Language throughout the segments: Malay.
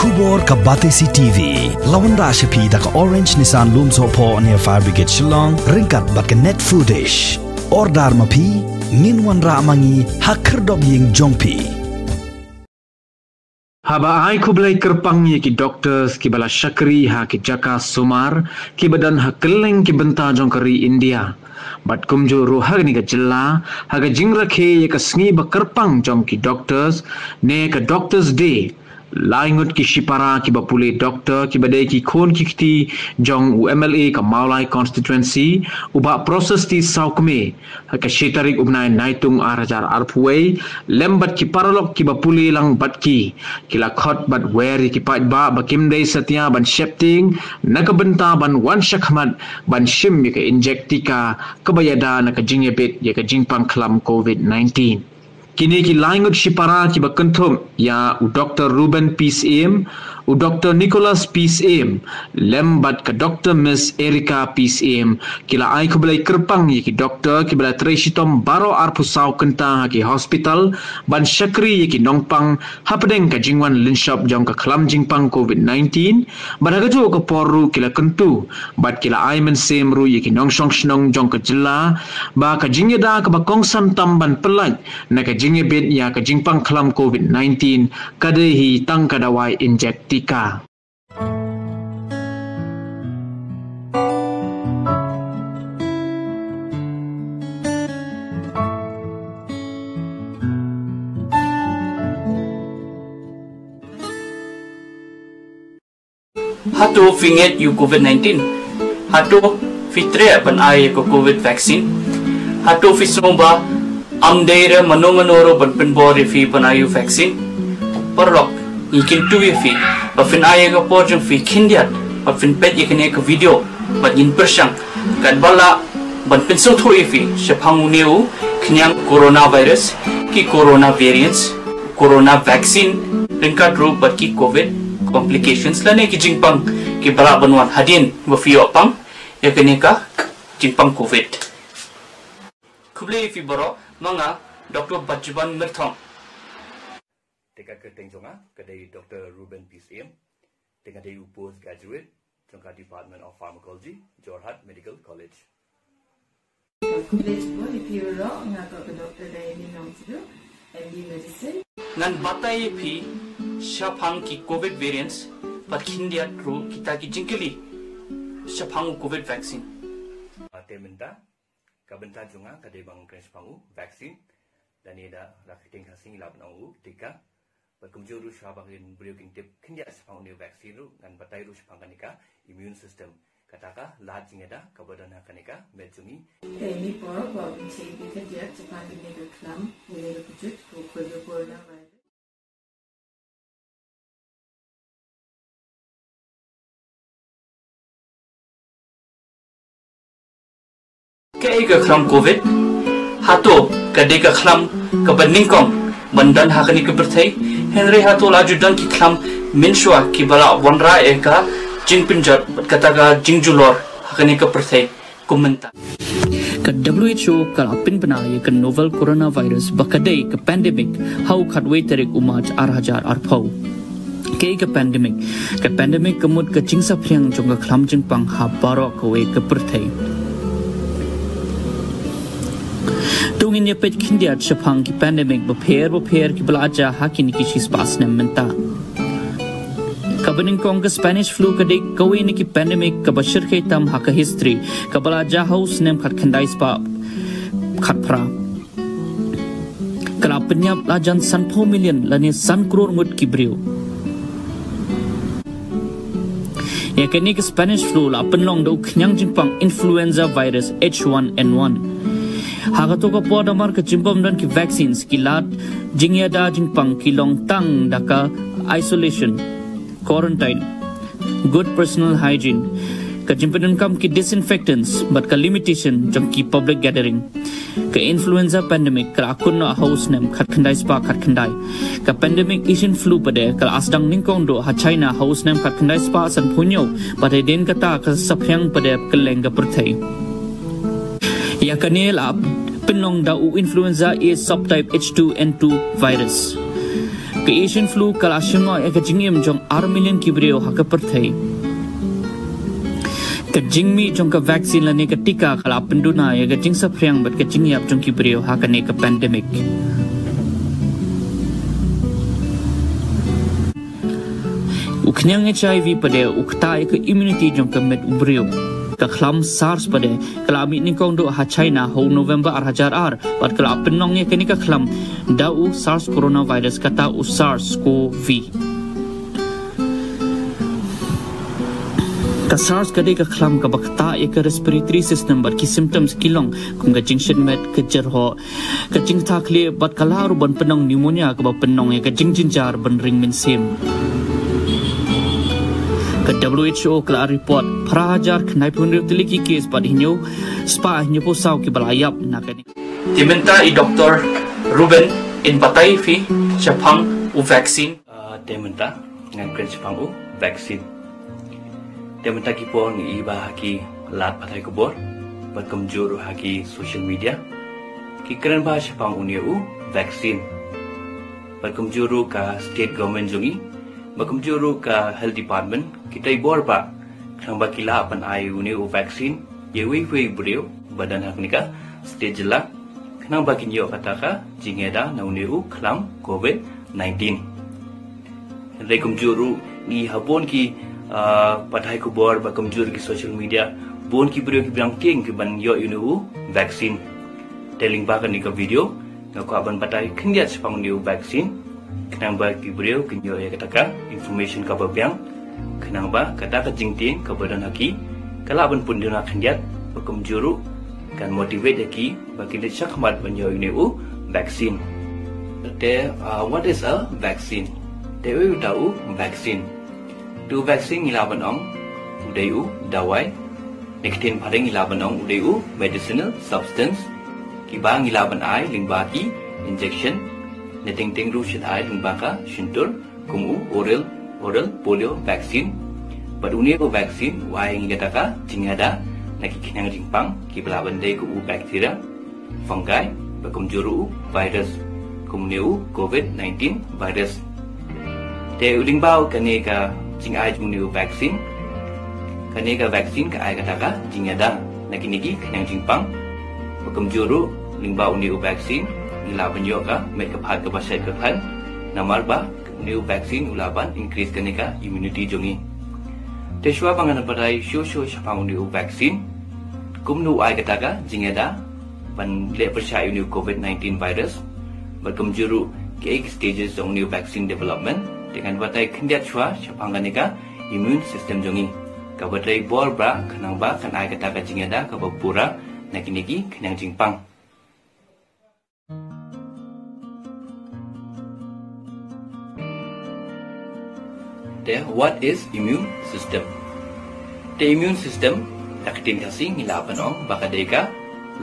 Tubor ka Batesi TV. Lawan Rashapi da ka Orange Nissan Lumso po near Fire Brigade Shillong. Ringkat bat ka net footage. Ordar mapi. Ninwan ra amangi hakerdob ying jongpi. Haba ai kublai kerpang ye ki doctors ki bala syakri ha ki jaka sumar ki badan ha keleng ki benta jong kari India. Bat kumjo ruhag ni ka jilla ha ka jingra khe ye ka sngi ba kerpang jong ki doctors ne ka doctors day. Laingut ki shipara ki bapule doktor ki badai ki khon ki kti jong UMLA ka Maulai constituency uba proses ti saukme ka shitarik ubnai naitung arajar arpuai lembat ki paralok ki bapule lang bat ki kila khot bat weri ki pat ba bakim dei satya ban shepting nakabenta ban wan shakhmat ban shim ka injektika kabayada nak jingebet ye ka jingpang klam COVID-19. Kini ki laingut shipara ki bakentum ya u Dr. Ruben Peace Aim, u Dr. Nicholas Peace Aim, lembat ka Dr. Miss Erika Peace Aim, kila ai ko belai kerpang ki doktor ki belai treshitom baro arpusau kenta ki hospital ban syakri ki nongpang hapdeng ka jingwan linshop jong ka klam jingpang COVID-19 ban hagajo ka poru kila kentu bat kila ai men sem ru ki nongsong snong jong ka jilla ba ka jingyada ka bakongsan tamban pelat na ka jingebet ya ka jingpang klam COVID-19 kadehi tang kadawai injektika. Hatu finget you COVID-19. Hatu fitre ban ay ko COVID vaccine. Hatu fisomba amdeira manomanoro ban penbori fi ban ayu vaccine. Perlok ikin tuwi fi bafin ay ko pojong fi kindiat bafin pet ikin ek video bat in persang kad bala ban penso thoi fi shaphangu neu knyang coronavirus ki corona variants corona vaccine ringkat ru bat ki COVID complications lane ki jingpang ki bala banwan hadin wafio pang yakene ka jingpang COVID kuble fi baro manga Dr. Bajban Mirthong Teka keteng jonga kadai Dr. Ruben Peace Aim teka dei postgraduate jongka Department of Pharmacology Jorhat Medical College College boy if you ro nga ka doctor dai ni nong sido MD medicine ngan batai phi shaphang ki COVID variants patkindia tru kita ki jingkeli shaphang COVID vaccine tementa kabenta jonga kadai bang kres pangu vaccine dan ida rakiting hasing lab nau tika kumjuru shabahin beriuking tip kindia shaphang ni vaccine ru ngan batai ru shaphang kanika immune system kataka lajingeda kabadana kanika mejungi ni por ko sei bita dia Japan ni do klam ni do pujut ko corona virus Kaiga klam COVID hato kadeka klam kabaningkong bandan hakani kebertai Henry hato laju dan ki klam minshwa ki bala wanra eka jingpinjat kataga jingjulor hakani kebertai komenta ka WHO kalapin banaya ka novel coronavirus bakadai ka pandemic how khatway tarik umaj arhajar arpau Kaiga pandemic kamut ka jingsa phriang jonga klam jingpang ha baro kawe kebertai Tungin ya pet kindiat shapang ki pandemic bapher ki belaja hakin ki shis pas nem menta. Kabaning kong ka Spanish flu kadai kawi ni ki pandemic ka bashir kay tam haka history ka belaja house nem khat khandai spa khat pra. Kala penyap lajan san 4 million lani san crore ngut ki brio. Ya kini ki Spanish flu la penlong do knyang jingpang influenza virus H1N1. Hagato ka po damar ka jimbam dan ki vaccines ki lat jingya da jingpang ki long tang daka isolation quarantine good personal hygiene ka jimpan kam ki disinfectants but ka limitation jam ki public gathering ka influenza pandemic ka akun na house nem khat khandai spa khat khandai ka pandemic Asian flu pade ka asdang ningkong do ha China house nem khat khandai spa san phunyo pade den kata ka saphyang pade ka lenga perthai ya kanel up penong da u influenza A subtype H2N2 virus Ke Asian flu kala syanga ya ke jingim jong 6 million kibreo ha ke perthai. Ke jingmi jong ke vaksin la ne ke tika kala penduna ya ke jing sapriang bat ke jingyap jong kibreo ha ke ne ke pandemic. Uknyang HIV pada ukta ya ke immunity jong ke met ubreo. Ke khlam SARS pada kala amit ni kong do ha China ho November ar hajar ar bat kala penong ya ke ni ke khlam dau SARS coronavirus kata u SARS-CoV. Ka SARS kadai ka khlam ka bakta ya ka respiratory system bat ki symptoms kilong kum ka jinction met ke jerho ka jing takle bat kala ru ban penong pneumonia ka ba penong ya ka jinjar ban ring min sim. Ka WHO kala report prahajar knai punri teliki case bat hinyo spa hinyo po saw ki balayap na kani. Diminta i Dr. Ruben in patay fi Japang u vaksin. Diminta ngan kren Japang u vaksin. Diminta ki po ni iba haki lat patay kubor berkemjuru haki social media. Ki kren ba Japang unia u vaksin. Berkemjuru ka state government jungi, berkemjuru ka health department kita ibor ba kang ba kila pan ai unia u vaksin yewi brio badan hak nika state jela kenang bagi nyo kataka jingeda na uniu klam COVID-19. Rekum juru ni habon ki pathai ku bor ba kumjur ki social media bon ki brio ki bilang king ki ban yo uniu vaksin. Telling ba kan ni ka video ngako aban pathai khindia sepang uniu vaksin kenang ba ki brio ki nyo ya kataka information ka ba biang kenang ba kataka jingtin ka badan haki kala aban pun dina khindiat ba kumjuru kan motivate ki bagi dia syakmat banyo ini vaksin. What is a vaccine? They will tahu vaksin. Tu vaksin ilaban ong udayu dawai. Nekitin padang ilaban ong udayu medicinal substance. Kibang ilaban ai limbaki injection. Neting ting ru syadai limbaka syuntur kumu oral polio vaccine. Badunia ko vaksin wai ngataka jingada nakikinang jingpang kibla bandai ku bacteria fungi bakumjuru virus kumneu COVID-19 virus te ulingbao kaneka jingai jungniu vaksin kaneka vaksin ka ai kataka jingada nakinigi kinang jingpang bakumjuru lingbao niu vaksin ila banyo ka met ka phat ka basai ka khan namarba niu vaksin ulaban increase kaneka immunity jungi Teswa pangan padai show syapang uniu vaksin kumnu ai kataka jingeda ban le percaya uniu COVID-19 virus berkemjuru ke stages of new vaccine development dengan batai kendiat chua syapang ganeka immune system jongi ka batai bor bra kanang ba kan ai kataka jingeda ka bapura nakinigi kenang jingpang. What is immune system? The immune system takitin kasi ngilapan ong bakadeka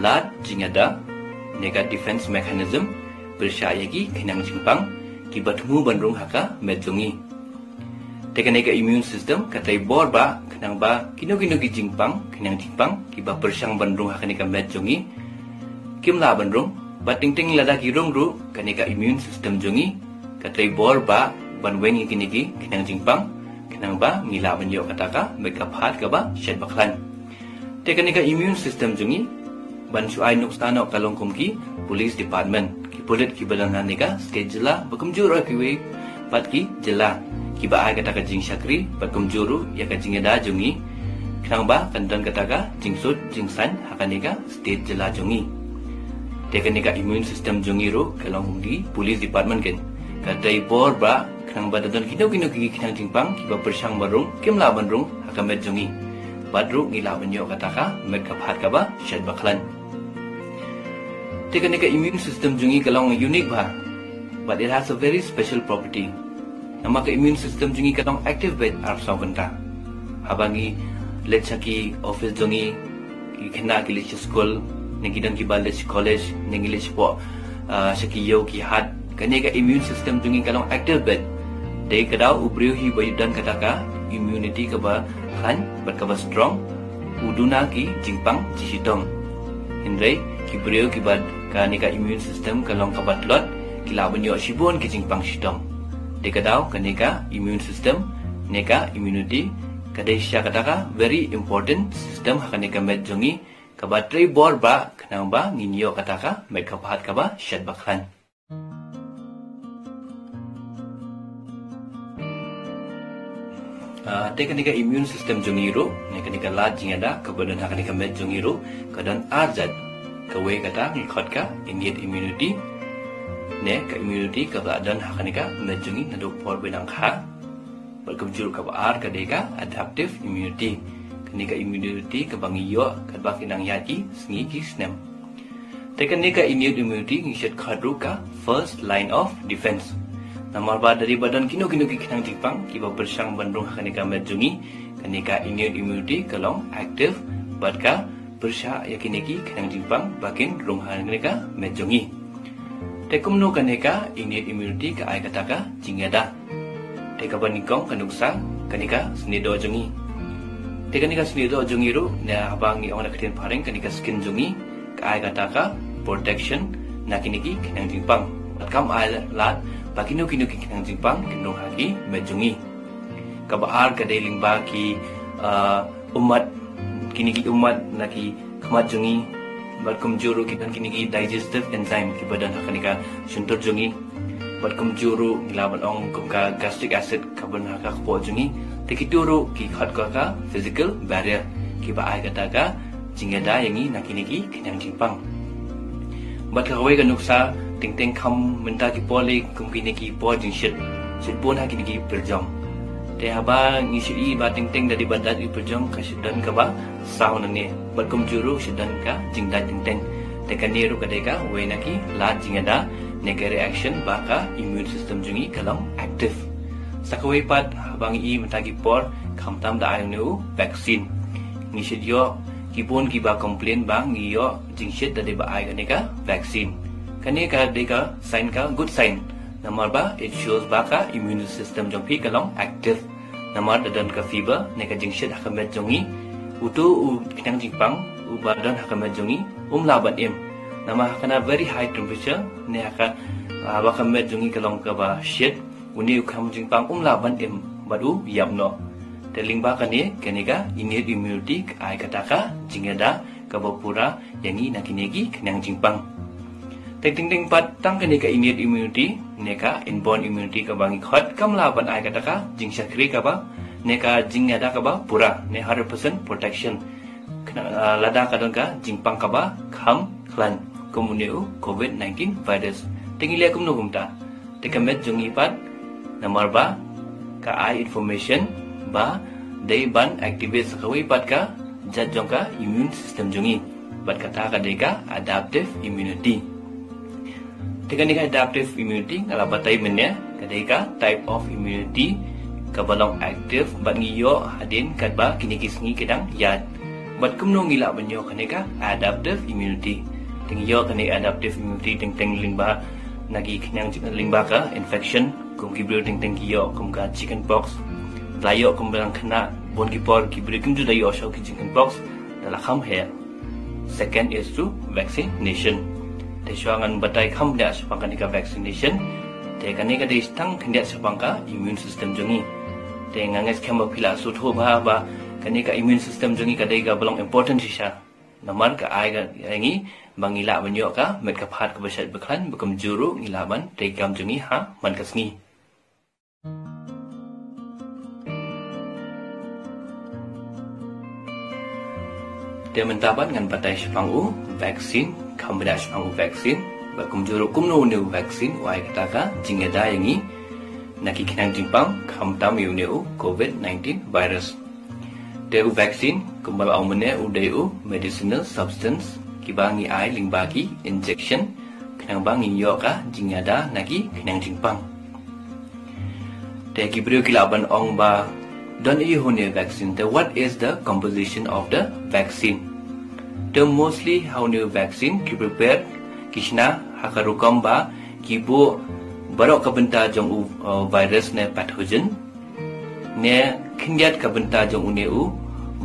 lad jingada nega defense mechanism bersyayagi kinang jingpang kibatmu bandrung haka medjungi. Tekanega immune system katai borba kinang ba kino-kino gi jingpang kinang jingpang kiba bersyang bandrung haka nega medjungi kimla bandrung bating-ting lada kirung ru kanega immune system jungi katai borba banwengi kinigi kinang jingpang kinang ba ngila banyo kataka make up hat ka ba shed baklan tekanika immune system jungi ban suai nuksano kalongkum ki police department ki polit ki balangan nika schedule bakumjuru ki pat ki jela ki ba ai kataka jing syakri bakumjuru ya ka jingeda jungi kinang ba kandan kataka jingsut jingsan hakanika state jela jungi tekanika immune system jungi ro kalongkum ki police department ken katai bor ba kanang badadan kino-kino gigi kinang jingpang kiba bersyang barung kimla bandrung hakamet jungi badru ngila banyo kataka make up hat kaba shed baklan tekanika immune system jungi kalong unique ba but it has a very special property nama ka immune system jungi kalong active bed arsaw banta habangi lechaki office jungi ki khna ki lech school ngidan ki balech college ngilech po shakiyo ki hat kaneka immune system jungi kalong active bed dei kadau ubriu hi bayudan kataka immunity kaba khan berkaba strong uduna ki jingpang jisitong hindai ki brio ki bad kaneka immune system kalong kabatlot kilaban yo sibon ki jingpang sitong dekadau kaneka immune system neka immunity kadai sya kataka very important system hakaneka met jongi kabatri bor ba kanang ba nginyo kataka met kapahat kaba syad bakhan. Tekanika immune system jongiru nekanika la jingada kabadan hakaneka met jongiru kadan arjat kawe kata ngikot ka innate immunity ne ka immunity ka badan hakaneka met jongi naduk por benang kha berkebjur ka ar ka deka adaptive immunity kanika immunity ka bangiyo ka bakinang yati sngi ki snem tekanika innate immunity ngishet khadru ka first line of defense namar ba dari badan kino ki kinang tipang ki ba bersang bandung kanika met jongi kanika innate immunity kalong active bat ka bersha yakineki kinang tipang bakin rung kanika met jongi tekumno kanika innate immunity ka ai kataka jingada teka banikong kanuksa kanika snido jongi tekanika snido jongi ru na abangi ong nakatin pareng kanika skin jongi ka ai kataka protection nakiniki kinang tipang kam ai lat bakino kino kinang tipang kinong haki mejongi kabaar kadeling baki umat kiniki umat naki kamat jongi batkum juru kitan kiniki digestive enzyme ki badan hakanika suntur jongi batkum juru ilaban ong kumka gastric acid kabun haka kpo jongi tikituru ki khat ka physical barrier ki ba ai kataka jingada yangi nakiniki kinang tipang bat kawe kanuksa ting kam menta ki poli kumkini ki po jing shit pun ha kini ki perjong te haba ngisi ba ting dari badat i perjong ka sidan ka ba saun ne batkum juru sidan ka jingda ting te kaniru ka deka we naki la jingada nega reaction ba ka immune system jungi kalam active sakawe pat habang i menta ki por khamtam da ayu vaccine ngisi yo kipun ki ba complain bang ngiyo jing shit da ba ay ka vaccine kanika deka sign ka good sign namar ba it shows ba ka immune system jong pi kalong active namar dadan ka fever neka jingshit hakamet jongi utu kinang jingpang u badan hakamet jongi laban em nama hakana very high temperature ne haka ba kamet jongi kalong ka ba shit uni ukam jingpang laban em badu yamno teling ba kane kanika innate immunity ai kataka jingada ka pura yangi nakinegi kinang jingpang ting pat tang kanika innate immunity neka inborn immunity ka bangi khot kam laban ai kataka jing sakri ka ba neka jingada ka ba pura ne 100% protection lada ka dong ka jingpang ka ba kham khlan komuneu covid-19 virus tingile kum no gumta tekamet jungi pat namar ba ka ai information ba dei ban activate sakawi pat ka jat jong ka immune system jungi bat kata ka deka adaptive immunity tekanika adaptive immunity ngala batai menya kadeka type of immunity kabalong active bat ngiyo hadin kadba kinikisngi kedang yat bat kumno ngila banyo kaneka adaptive immunity tingiyo kani adaptive immunity ting lingba nagi knyang lingba ka infection kum kibro ting kiyo kum ka chicken pox layo kum belang kena bon kipor kibro kum ju dayo sho ki chicken pox dala kham he second is to vaccination te shuangan batai kham dia sepangka nika vaccination te kanika de stang khendia sepangka immune system jongi te nganges khamba phila sutho ba kanika immune system jongi kadai ga belong important sisa namar ka ai ga yangi bangila banyo ka met ka phat ka basat beklan bekum juru ngilaban te kam jongi ha man kasngi te mentaban ngan batai sepangu vaksin kambeda sepangu vaksin bakum juru kumno ne vaksin wai kataka jingeda yangi naki kinang jingpang khamtam yuneu covid-19 virus te vaksin kumbal aumene udeu medicinal substance kibangi ai lingbaki injection kinang bangi yoka jingada naki kinang jingpang te kibrio kilaban ong ba don i hone vaccine the what is the composition of the vaccine the mostly how new vaccine ki prepare kishna hakarukam ba kibo barok kabenta jong virus ne pathogen ne khinjat kabenta jong uneu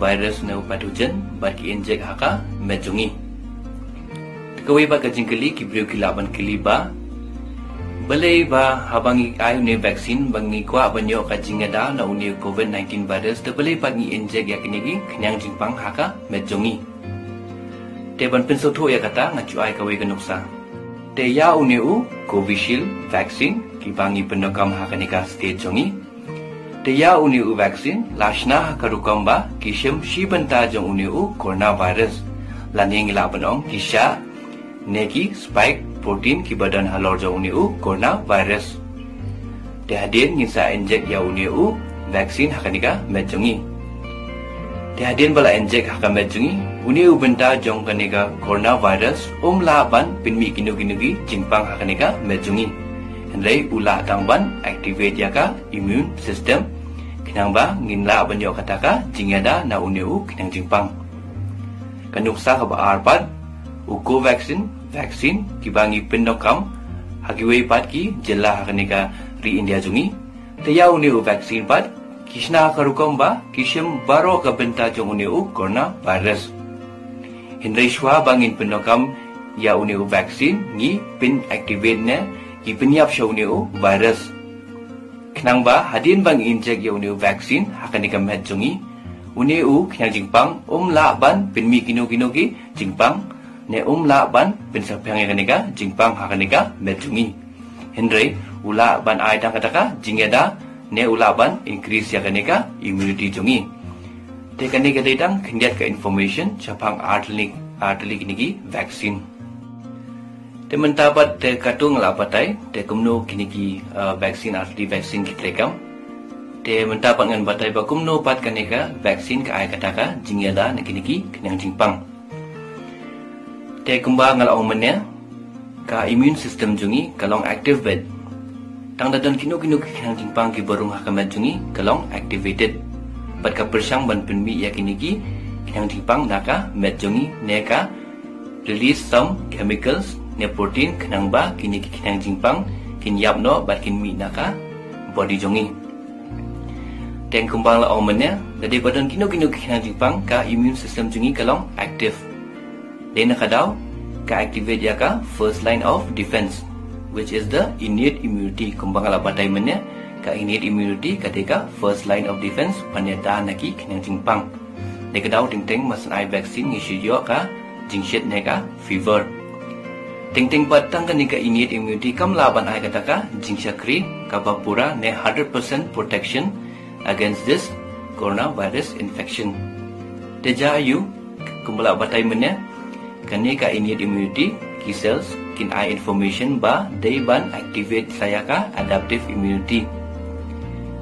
virus ne pathogen ba ki inject haka mejungi kawe ba kajing kali kibrio kilaban kili ba Balai ba habangi ai uni vaksin bangi kwa banyo ka jingada na uni COVID-19 virus te balai bangi injek yakinigi knyang jingpang haka medjongi. Te ban penso tho ya kata ngacu ai kawe ganuksa. Te ya uni u Covishield vaksin ki bangi pendokam haka nika state jongi. Te ya uni u vaksin lashna haka rukamba kishim shibanta jong uni u coronavirus. Laning ila banong kisha neki spike protein ki badan halor jauh uni coronavirus. Tehadin ngisa injek ya uni vaksin hakanika medjongi. Tehadin bala injek haka medjongi uni benta jong kanika coronavirus laban pinmi kinu-kinugi jingpang hakanika medjongi. Hendai ula tangban activate yaka immune system kinangba nginla banyo kataka jingada na uni kinang jingpang. Kanuksa haba arpad uko vaksin kibangi pendokam hagiwei pat ki jela hakanika ri India jungi teya uni vaksin pat kishna karukom ba kishim baro ka benta jong uni coronavirus hindai shwa bangin pendokam ya uni vaksin ngi pin activate ne ki penyap sha uni virus knang ba hadin bang injek ya uni vaksin hakanika met jungi uni knyang jingpang la ban pinmi kino ki jingpang ne la ban pensapang kanika jingpang hakanika medjungi hendrai ula ban ai dang kataka jingeda ne ula ban increase ya kanika immunity jungi te kanika dang khendiat ka information chapang artlik kinigi vaccine te mentapat te katung la patai te kumno kinigi vaccine artli vaccine kitrekam te mentapat ngan batai ba kumno pat kanika vaccine ka ai kataka jingeda ne kinigi kenyang jingpang te kumba ngalau menya ka immune system jungi kalong active bed tang dadan kino khyang jingpang ki barung hakamat jungi kalong activated bat ka persang ban penmi yakinigi khyang jingpang naka met jungi neka release some chemicals ne protein khnang ba kinigi khyang jingpang kin yapno bat kin mi naka body jungi teng kumba ngalau menya dadi badan kino khyang jingpang ka immune system jungi kalong active Dena kadau ka activate ya ka first line of defense which is the innate immunity kumbang ala batai menya ka innate immunity ketika first line of defense paneta naki knyang jingpang de kadau ting masan ai vaccine ngi jo ka jingshit neka fever ting patang ka nika innate immunity kam laban ai kataka jingshakri ka bapura ne 100% protection against this coronavirus infection teja ayu kumbala batai menya kanika innate immunity ki cells kin eye information ba they ban activate saya ka adaptive immunity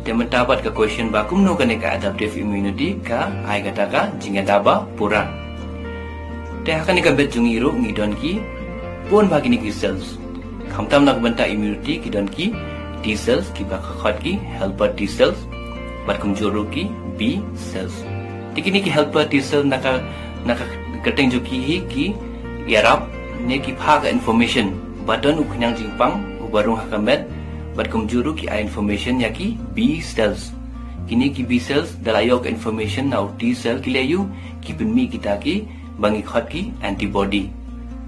temen tabat ka question ba kumno kanika adaptive immunity ka ai kata ka jingada ba pura te kanika bet jungiru ngidon ki pun ba kini ki cells khamtam nak benta immunity ki don ki T cells ki ba khat ki helper T cells bat kumjuru ki B cells tikini ki helper T cell naka keteng juki hi ki yarap ne ki phaga information badan uknyang jingpang ubarung hakamet bat kumjuru ki information yaki B cells kini ki B cells dalayok information now T cell kilayu ki penmi kita ki bangi khat ki antibody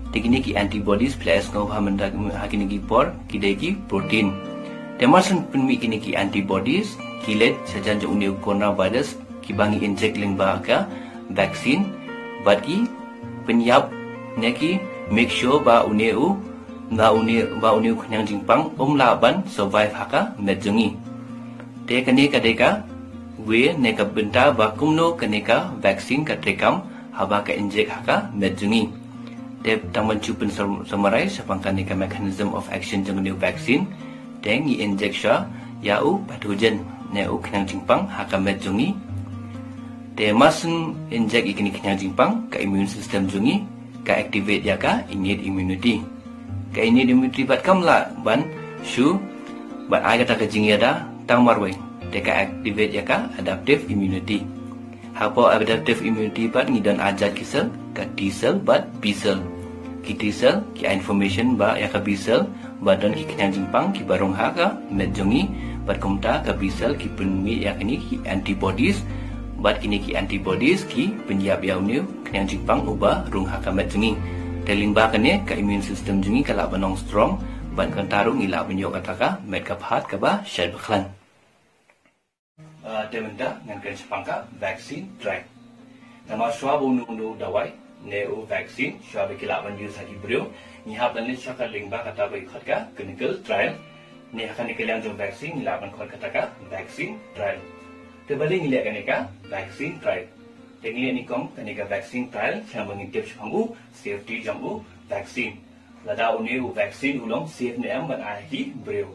tikini ki antibodies plus ngau hamanda hakini ki por kidai ki protein temasan penmi kini ki antibodies kilet sajan jo uni coronavirus ki bangi inject ling ba ka vaccine bagi penyap neki make sure ba uneu ba uneu knyang jingpang laban survive haka medjungi te kani kadeka we neka benta ba kumno kaneka vaccine ka trekam haba ka inject haka medjungi te taman chupen summarize sapang kaneka mechanism of action jeng new vaccine tengi injection yau pathogen ne knyang jingpang haka medjungi te masen injek ikini knyang jingpang ka immune system jungi ka activate ya ka innate immunity ka innate immunity bat kamla ban shu bat ai kata ka jingyada tang marwai te ka activate ya ka adaptive immunity hapo adaptive immunity bat ngidan ajat kisel ka T cell bat B cell ki T cell ki information ba ya ka B cell badan ki knyang jingpang ki barong ha ka met jungi bat kumta ka B cell ki penmi ya kini ki antibodies bat kini ki antibodies ki penyap yauniu knyang jingpang uba rung hakamet jungi teling ba kane ka immune system jungi kala banong strong ban kan taru ngila benyo kataka med kaphat kaba shel baklan demenda ngan kan sepangka vaccine track nama swab unu dawai neu vaccine swab kila ban use hagi brio ni hab dan shaka lingba kata bai khatka clinical trial ni akan dikelang jong vaccine ngila ban khot kataka vaccine trial terbalik ngila kaneka vaccine trial tengi ni kong kaneka vaccine trial yang mengintip shangu safety jambu vaccine lada uniu vaccine ulong safe ne am ban ahi brio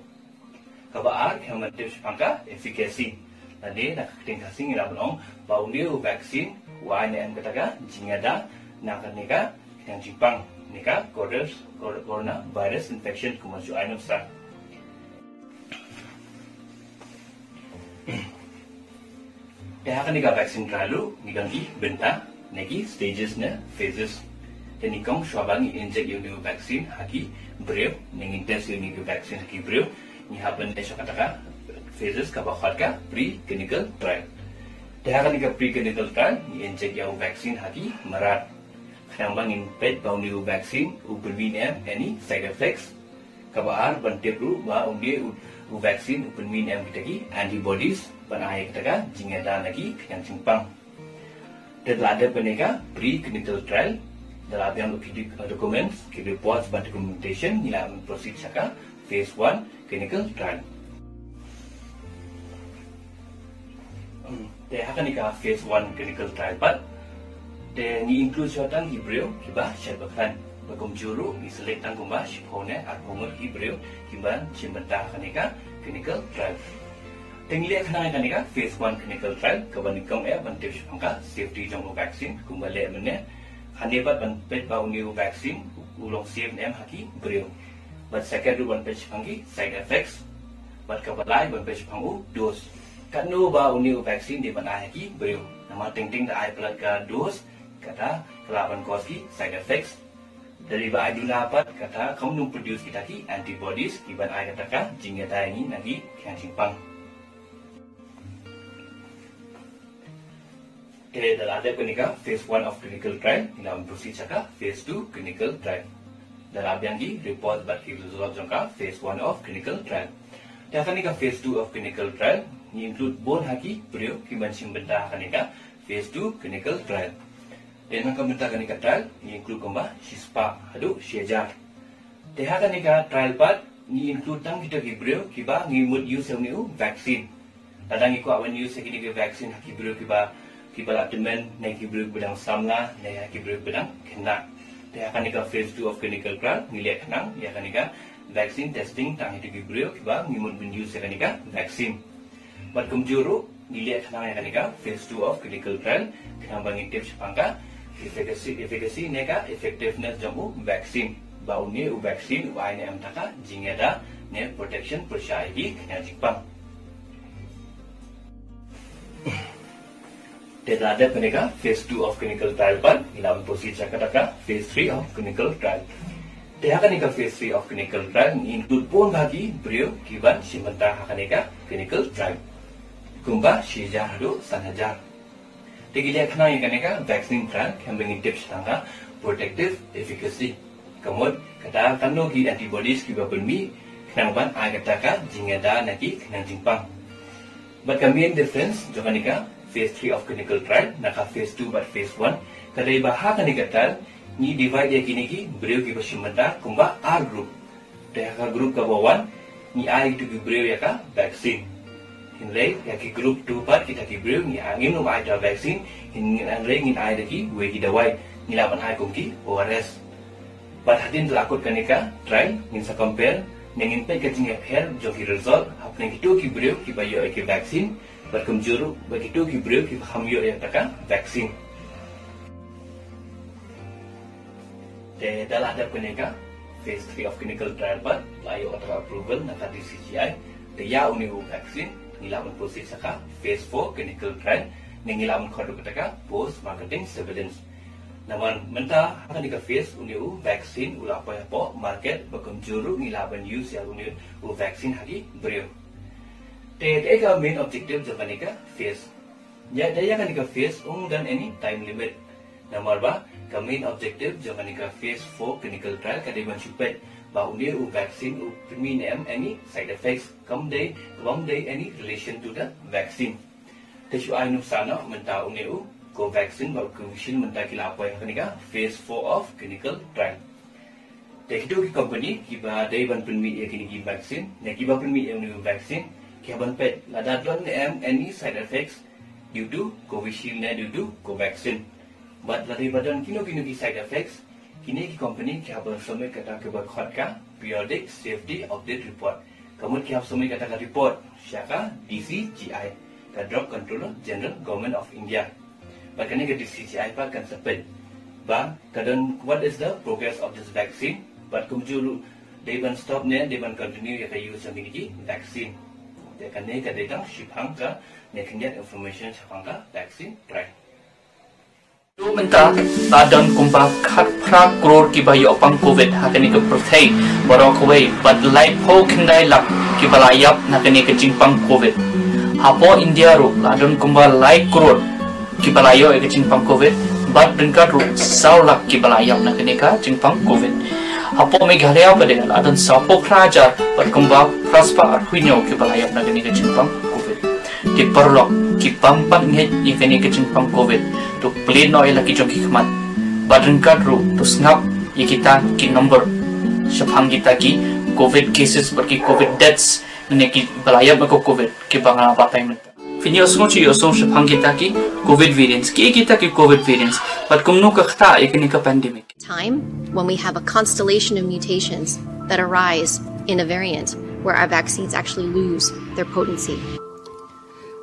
kabaar yang mengintip shanka efficacy tadi nak keting kasing ila banong ba uniu vaccine wa ne am kataka jingada na kaneka yang jipang nika corona virus infection kumasu ainum sa Dah vaksin terlalu nigangi benta negi stages na phases. Dan nikong swabangi injek yung vaksin haki brio nengin tes yung vaksin haki brio ni haban desyo kataka phases kabakhat ka pre-clinical trial. Dah pre-clinical trial ni injek yung vaksin haki marat. Kaya bangin pet bang yung vaksin upulwin any side effects. Kabaar bantip ru ba undi vaksin upulwin kitagi antibodies panai kataga jingada lagi yang simpang. Terlada peneka pre-clinical trial dalam yang documents, reports, dan documentation nila proceed saka phase 1 clinical trial. They akan nika phase 1 clinical trial but they ni include syatan Hebrew kiba syabakhan bagum juru ni select tang kumba shipone arpomur Hebrew kiban chimbanta kanika clinical trial. Tingli kena kanika phase 1 clinical trial kabanikong bantif angka safety jong vaksin kumbale mene hanebat ban pet bau new vaksin ulong safe em haki brio but second ban pet pangi side effects but kabalai ban pet pangu dose kanu bau new vaksin di ban haki brio nama ting da ai blood ka dose kata kelaban koski side effects dari ba aju dapat kata kamu produce kita ki antibodies kiban ai kata jingata ini nagi yang simpang. Dalam ada penika phase 1 of clinical trial dalam proceed saka phase 2 clinical trial. Dalam yang di report bat result jangka phase 1 of clinical trial. Dan kanika phase 2 of clinical trial ni include bon haki brio kiban simbenta kanika phase 2 clinical trial. Dan akan benta kanika trial ni include komba sispa hadu siejar. Dan kanika trial part ni include tang kita brio kiba ngimut use new vaccine. Tadang iku awan use kini vaccine haki brio kiba abdomen naik kibru bedang samla naik kibru bedang kena. Dia akan nika phase 2 of clinical trial ngiliat kenang dia akan nika vaccine testing tang itu kibru kiba ngimun benju akan nika vaksin. Bat kumjuru ngiliat kenang akan nika phase 2 of clinical trial kenang bangin tips pangka efficacy neka effectiveness jamu vaksin. Bau ni vaksin ai ne amtaka jingada ne protection persyai kenang jipang. Dalam ada peneka phase 2 of clinical trial pan dalam posisi cakap phase 3 of clinical trial. Dia akan nika phase 3 of clinical trial include pun bagi brio kiban simenta akan nika clinical trial. Kumba sija hadu sanajar. Tiga kena yang nika vaccine trial yang mengintip tangga protective efficacy. Kemudian kata kanu ki antibodies kiba bermi kenangban ai katakan jingada naki kenang jimpang. But main difference jangan nika phase 3 of clinical trial naka phase 2 but phase 1 kadai baha kanika trial ni divide ya kini ki brio ki basimanta kumba R group dia ka group ka bawan ni ai to ki brio ya ka vaccine hinlei ya ki group 2 part kita ki brio ni angin no ai ta vaccine hin anlei ngin ai ki we ki dawai ni laban ai kum ki ORS but hadin lakot kanika trial min sa compare nengin pe kating hair jo ki result apne ki to ki brio ki bayo ki vaccine berkemjuru begitu kibrio kita hamil yang takkan vaksin. Dalam ada peneka phase 3 of clinical trial part layu atau approval naka DCGI dia uniu vaksin ngilaman proses saka phase 4 clinical trial ngilaman kodu ketaka post marketing surveillance. Namun mentah akan nika phase uniu vaksin ulah apa market berkemjuru ngilaman use yang uniu vaksin hari brio. Dia main objective jangka phase. Ya, dia akan nika phase dan any time limit. Nomor 2, main objective jangka phase 4 clinical trial kadai mencupai ba unia vaccine mean any side effects come day any relation to the vaccine. Tesu ai sana menta unia vaccine ba commission menta kila apa yang kenika phase 4 of clinical trial. Tekido ki company kiba day ban penmi kini vaccine ne kiba penmi vaccine kiban pet ladadron any side effects due to Covishield ne due to Covaxin. But lari badan kino ki side effects kini ki company kiban somai kata kiba khotka periodic safety update report. Kamu kiab somai kata ka report syaka DCGI ka Drug Controller General Government of India. Bakane ke DCGI pa kan sepet ba kadang what is the progress of this vaccine but kumjulu they ban stop ne they ban continue ya use sampai ni vaccine. Dia kan ne ka datang shipang ka ne kenya information shipang ka vaccine try. Tu menta tadan kumpa khat phra crore ki bayo pang covid hakani ke prothei borok way but life ho kendai lak ki balayap nakani ke jingpang covid. Hapo India ro ladon kumba lai crore ki balayo ke jingpang covid but bringkat ro saulak ki balayap nakani ka jingpang covid. Hapo Meghalaya pada ladon sapo kraja berkembang praspa arhuinyo ki balayap nakani ke jingpang covid. Di perlok ki pampan nget ikani ke jingpang covid. Tu play no ila ki jongki khmat badrin kadru tu snap ye kita ki number shapang kita ki covid cases berki covid deaths ne ki balaya ba ko covid ki banga patai men finyo sochi yo so shapang kita ki covid variants ki kita ki covid variants but kumno ka khta ekni ka pandemic time when we have a constellation of mutations that arise in a variant where our vaccines actually lose their potency.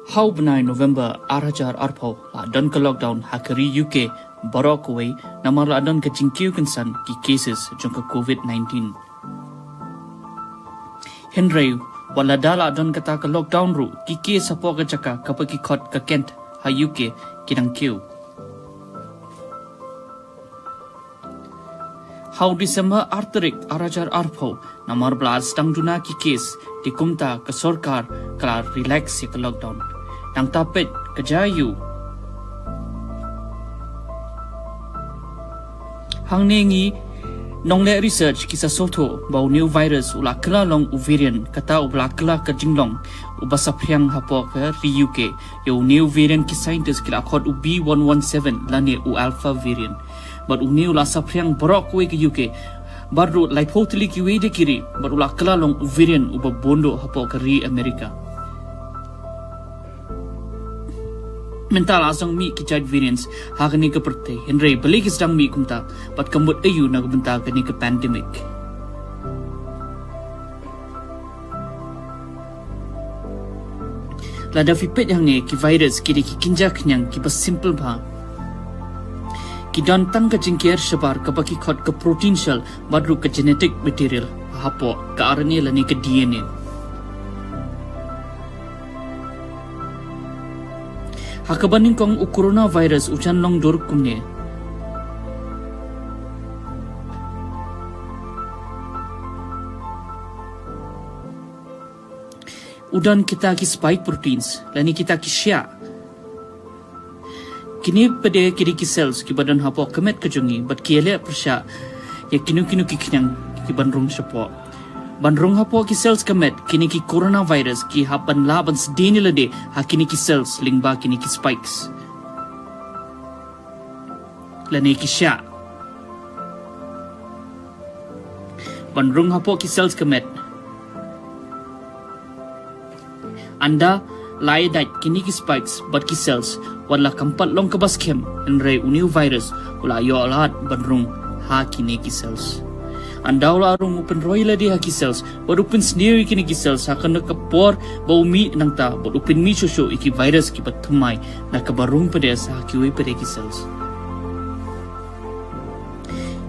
How benai November arajar arpau ladan ke lockdown hakari UK borok away namar ladan ke jingkiu kensan ki cases jongka COVID-19. Henry walada ladan kata ke lockdown ru ki case sapo ke jaka kapaki khot ke Kent ha UK kidang kiu. How December arterik arajar arpau namar blas tang duna ki case di kumta ke sorkar kala relax ke lockdown. Nang tapet kejayu hang nengi nongle research kisah soto bau new virus ula kela long variant kata ula kela ke jinglong ubasa priang hapo ke di UK yo new variant ki scientist kila khod B117 lani u alpha variant but u new la sapriang borok we ke UK baru lipotili ki we de kiri baru ula kela long variant uba bondo hapo ke ri Amerika. Mental asang mi ki variants hakani ke perte Henry balik sedang mi kumta pat kambut ayu na benta kani ke pandemic. Lada fipet yang ni ki virus ki kinjak yang ki pas simple ba. Ki dantang ke jingkier sebar ke baki khot ke protein shell badru ke genetic material hapo ke RNA lani ke DNA. Hakabaning kong coronavirus ucan long dor kumne. Udan kita ki spike proteins, lani kita ki shia. Kini pada kiri ki cells ki badan hapo kemet kejungi, bat ki ele persya, ya kinu ki kenyang ki bandrung sepo. Bandrung hapo ki cells kemet kini ki coronavirus ki hapan laban sedini lede hakini ki cells lingba kini ki spikes. Lani ki sya. Bandrung hapo ki cells kemet. Anda lai dait kini ki spikes but ki cells wala kampat long kebas kem enre uniu virus ula yo alat bandrung ha kini ki cells. Anda ula arung open royal di haki cells, baru open sendiri kini ki cells akan nak kepor bau mi nang ta, baru open mi susu iki virus ki patumai nak kebarung pada haki we pada ki cells.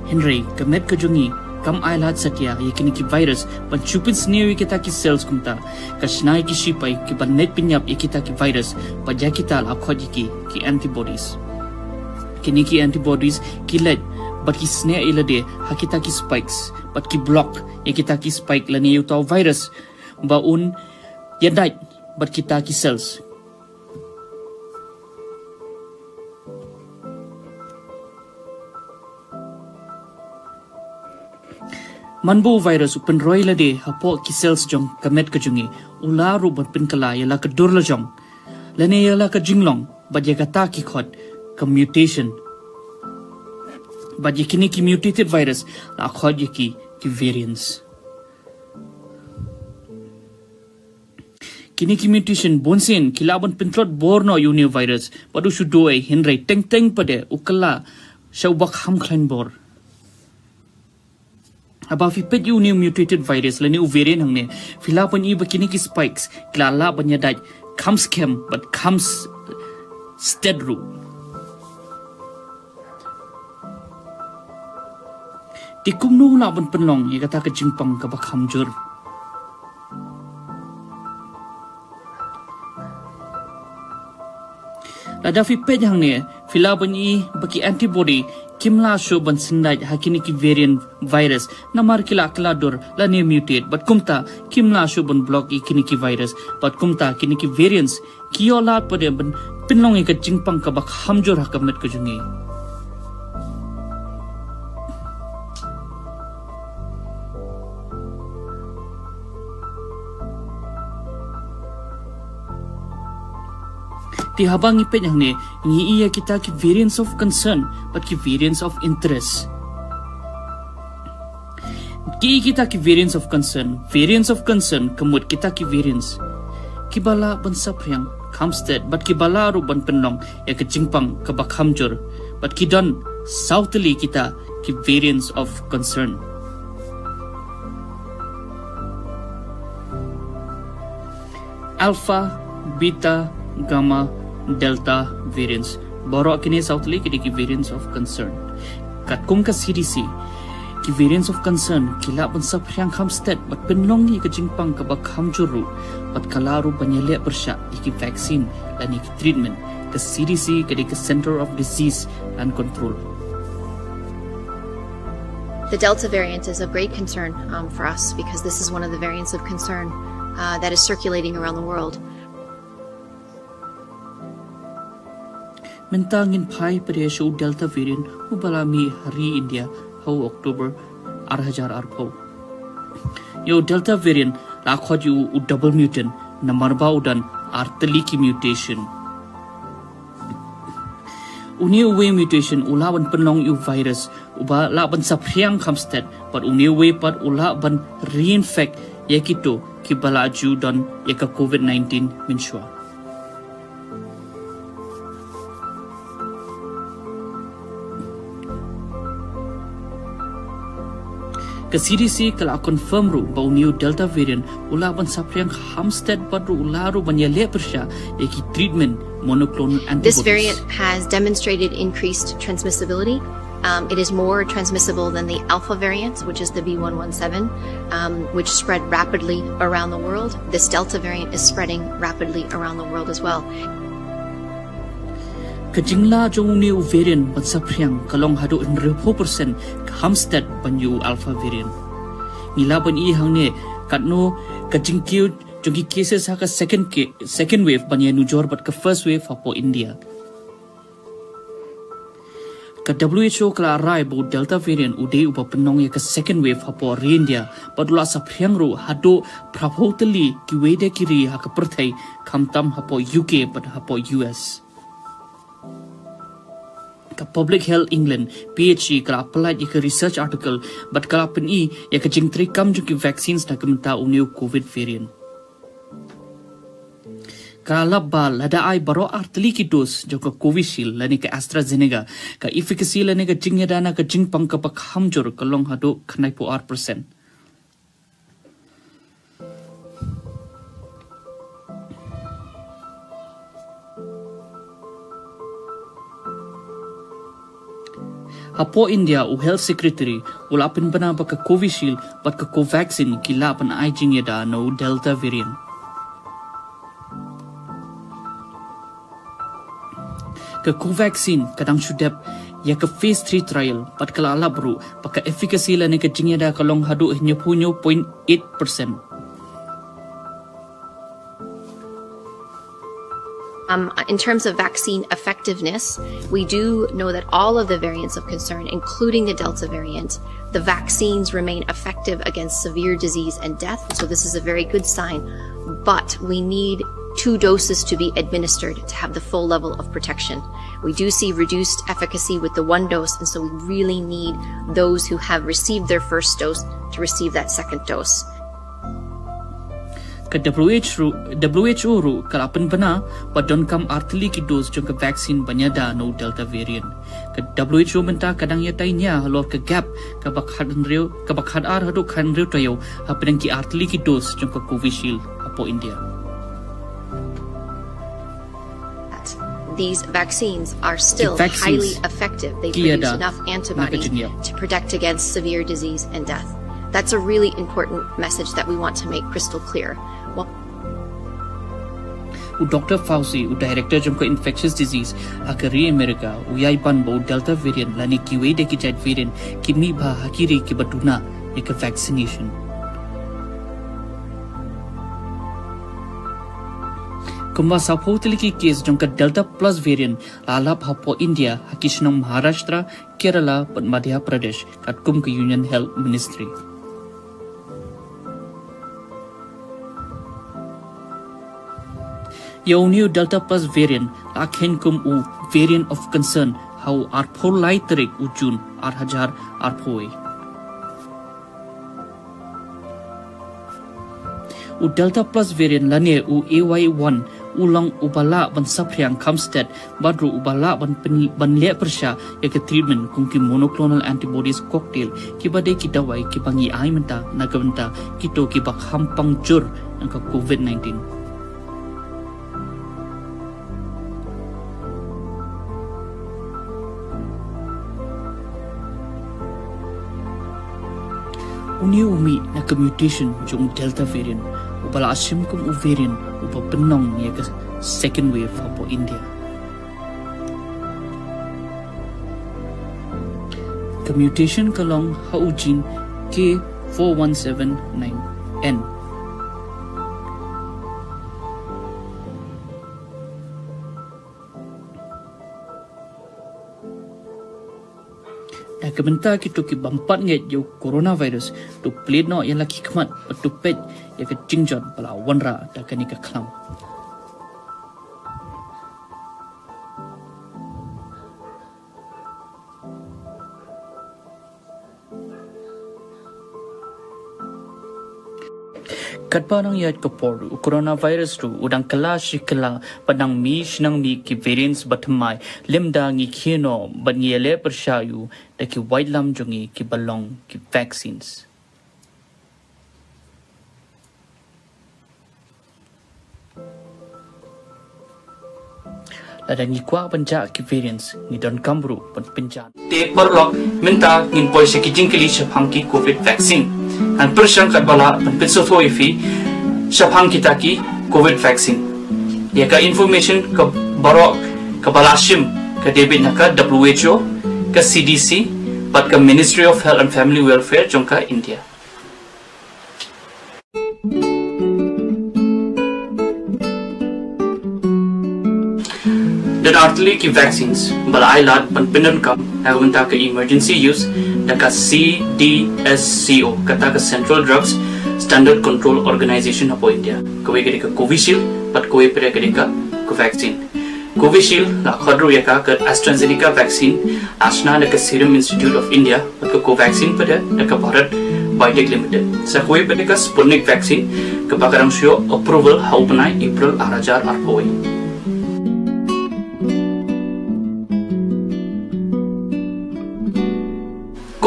Henry kemet kejungi kam ailat setia yakini ki virus pancupin sendiri kita ki cells kumta, kasnai ki sipai ki panet pinyap kita ki virus, paja kita lakhot ki antibodies. Kini ki antibodies kilat but ki snare ilade hakita ki spikes but ki block ya kita ki spike lani utau virus baun yadait but kita ki cells. manbo virus upen roy la de hapo ki cells jong kamet ka jungi ula ru ban pin kala yala ka dur la jong lane yala ka jinglong ba je ka ta ki khot ka mutation ba je kini ki mutated virus la khot ye ki variants kini ki mutation bonsen kilaban pintlot borno uni virus padu shudo ai hinrai teng teng pade ukala shawbak ham khlain bor about fi pet new mutated virus lani variant hangne filapan I bakini ki spikes klala banya daj comes chem but comes steadru tikumnu la ban penlong ye kata ka jingpang ka bakham jur lada fi pet hangne filapan I baki antibody kimla sho ban sindaj hakini ki variant virus namar kila kala dor la ne mutate but kumta kimla sho ban block ikini ki virus but kumta kini ki variants kiola pade ban pinlong ka jingpang ka bak hamjor hakamet ka jungi ti habang ipet yang ne ngi iya kita ki variants of concern but ki variants of interest ki kita ki variants of concern kemut kita ki variants kibala ban sapriang kamsted but kibala ru ban penlong ya ke jingpang ka bakhamjur but kidon southly kita ki variants of concern alpha beta gamma delta variants borok kini southly kini ki variants of concern katkum ka CDC ki variants of concern kila ban sapriang hamsted but penlong ni ka jingpang ka bakham juru but kalaru banyale bersya ki vaccine dan ki treatment ka CDC kini ka Center of Disease and Control. The Delta variant is of great concern for us because this is one of the variants of concern that is circulating around the world. Mentangin pai pada show Delta variant ubalami hari India how October 2020. Yo Delta variant lakhot yu double mutant namarba udan arteli ki mutation. Uni uwe mutation ulaban penlong yu virus uba laban sapriang kamsted but uni uwe pat ulaban reinfect yakito ki balaju dan yaka COVID-19 minshwa. Ke CDC kala confirm ru bau new Delta variant ulaban sapriang hamsted badru ularu banyale persya yaki treatment monoclonal antibodies. This variant has demonstrated increased transmissibility. It is more transmissible than the Alpha variant, which is the B117, which spread rapidly around the world. This Delta variant is spreading rapidly around the world as well. Kajingla jong new variant ban sapriang kalong hado 100% hamsted banyu Alpha variant. Nila ban I hangne katno kajingkiu jongi cases ha ka second wave banya nujor but ka first wave hapo India. Ka WHO kala rai bo Delta variant ude uba penong ya ka second wave hapo India padula sapriang ro hado prapotali ki wede kiri ha ka perthai kamtam hapo UK but hapo US. Public Health England PHE kala applied a research article but kala pen I ya ka jingtri kam juki vaccines na kamta uniu COVID variant kala ba lada ai baro artli ki dose joka Covishield lani ka AstraZeneca ka efficacy lani ka jingya dana ka jingpang ka pakham jor kalong hado khnai po %. Hapo India u Health Secretary ulapin bana ba ka Covishield but ka Covaxin kila pan ai jingya da no Delta variant. Ka Covaxin kadang sudap ya ka phase 3 trial but kala labru pa ka efficacy la ni ka jingya da kalong hadu 90.8%. In terms of vaccine effectiveness, we do know that all of the variants of concern, including the Delta variant, the vaccines remain effective against severe disease and death. So this is a very good sign, but we need 2 doses to be administered to have the full level of protection. We do see reduced efficacy with the 1 dose, and so we really need those who have received their first dose to receive that second dose. Ke WHO ru kalapan bana padon kam artili ki dose jong ke vaksin banyada no Delta variant. Ke WHO menta kadang ya tainya halor ke gap ke bakhad ar hadu khan riu tayo hapeng ki artili ki dose jong ke Covishield apo India. These vaccines are still highly effective. They produce enough antibodies to protect against severe disease and death. That's a really important message that we want to make crystal clear. Dr. Fauci, Director of Infectious Disease, Hakari America, Uyaipan Bo Delta variant, Lani Kiwe de Kijat variant, Kimi Ba Hakiri Kibatuna, make a vaccination. Kumba Sapotili case Jonka Delta Plus variant, Alap Hapo India, Hakishnam Maharashtra, Kerala, but Madhya Pradesh, Katkumka Union Health Ministry. Your new Delta Plus variant, Akhenkum U variant of concern, how Arpo Laiterik Ujun, Arhajar Arpoe. U Delta Plus variant Lane U AY1, Ulang Ubala Ban Sapriang Kamstead, Badru Ubala Ban Le Persha, Yaka treatment, Kunki monoclonal antibodies cocktail, Kibade Kitawai, Kibangi Aimenta, Nagavanta, Kito Kibak Hampang Jur, and COVID-19. Uni umi na mutation jong Delta variant, ubala asim kum u variant upa penong ya ke second wave apo India. Mutation kalong haujin K4179N. Kebenta kita ki bampat nget yo coronavirus tu plate no yang laki kemat tu pet ya ke jingjot bala wanra da kani ka klam. Katpa nang yat kapor coronavirus tu udang kala shikala padang mi shnang mi ki variants batmai lemda ngi khino banyele pershayu da ki white lam jongi ki balong ki vaccines. Lada ngi kwa banja ki variants ngi don kambru pan pinjan. Te perlok minta ngin poi se ki jingkili shapang ki COVID vaccine. And persiang kat bala penpitso thoi fi shapang kita ki COVID vaccine. Ya ka information ke barok ke balashim ke debit naka WHO ke CDC but ke Ministry of Health and Family Welfare jongka India. Dan artili ki vaccines balai lat penpinan kam nagawinta ke emergency use daka CDSCO kata ke Central Drugs Standard Control Organization hapo India kowe ke Covishield but kowe pere ke vaccine Covishield la khadru ya ka AstraZeneca vaccine asna ke Serum Institute of India but ke Covaxin pere ke Bharat Biotech Limited sa kowe pere ke Sputnik vaccine ke bakarang sio approval hau banai April 2008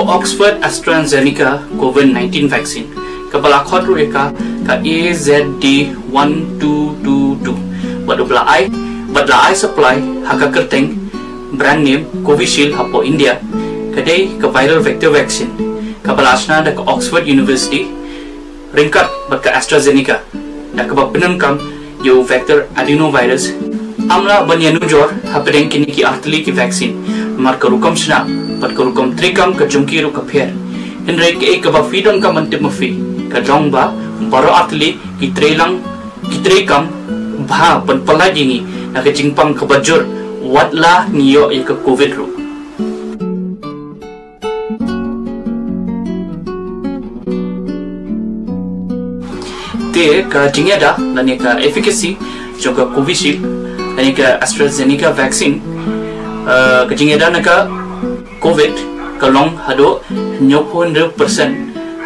Oxford AstraZeneca COVID-19 vaccine kabala khotru eka ka AZD1222 badla I supply haka kerteng brand name Covishield hapo India kadai ka viral vector vaccine kabala asna da ka Oxford University ringkat bat ka AstraZeneca da ka penam kam yo vector adenovirus amla banyanu jor hapeng kini ki artili ki vaccine mar ka rukam shna pat karukom trikam ka jungkiru ka pher henry ke ek ba fidon ka mantip mafi ka jong ba baro atli ki trekam bha pan palajingi na ka jingpang kabajur watla niyo ka COVID ru. Te ka jingada lani ka efficacy joka Covishield lani ka AstraZeneca vaccine ka jingada na ka COVID kalong hado 90%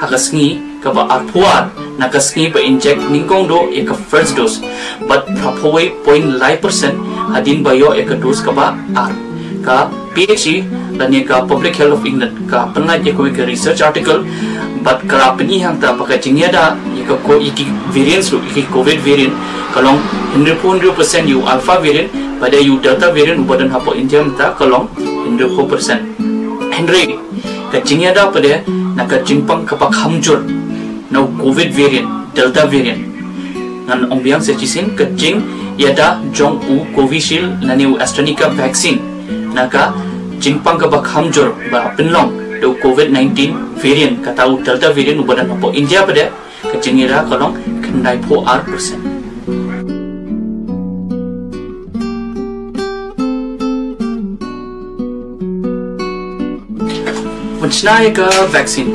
hakasngi ka ba arpuar nakasngi ba inject ningkong do ka first dose but propoi 0.5% hadin bayo ka dose ka ba ar ka PHE lani ka Public Health of England ka penlai ka research article but ka penihang ta pakai jingada ko iki variants lu iki COVID variant kalong 100% yu alpha variant pada yu delta variant ubadan hapo India mta kalong 100% Henry kacingnya ada pada nak kacingpang kapak hamjur no COVID variant delta variant ngan ombiang sejisin kacing yada jong u Covishield nani u AstraZeneca vaccine naka jingpang kapak hamjur ba penlong do COVID-19 variant kata u delta variant ubadan hapo India pada kacingnya kalong kendai po R%. Mencnai ka vaksin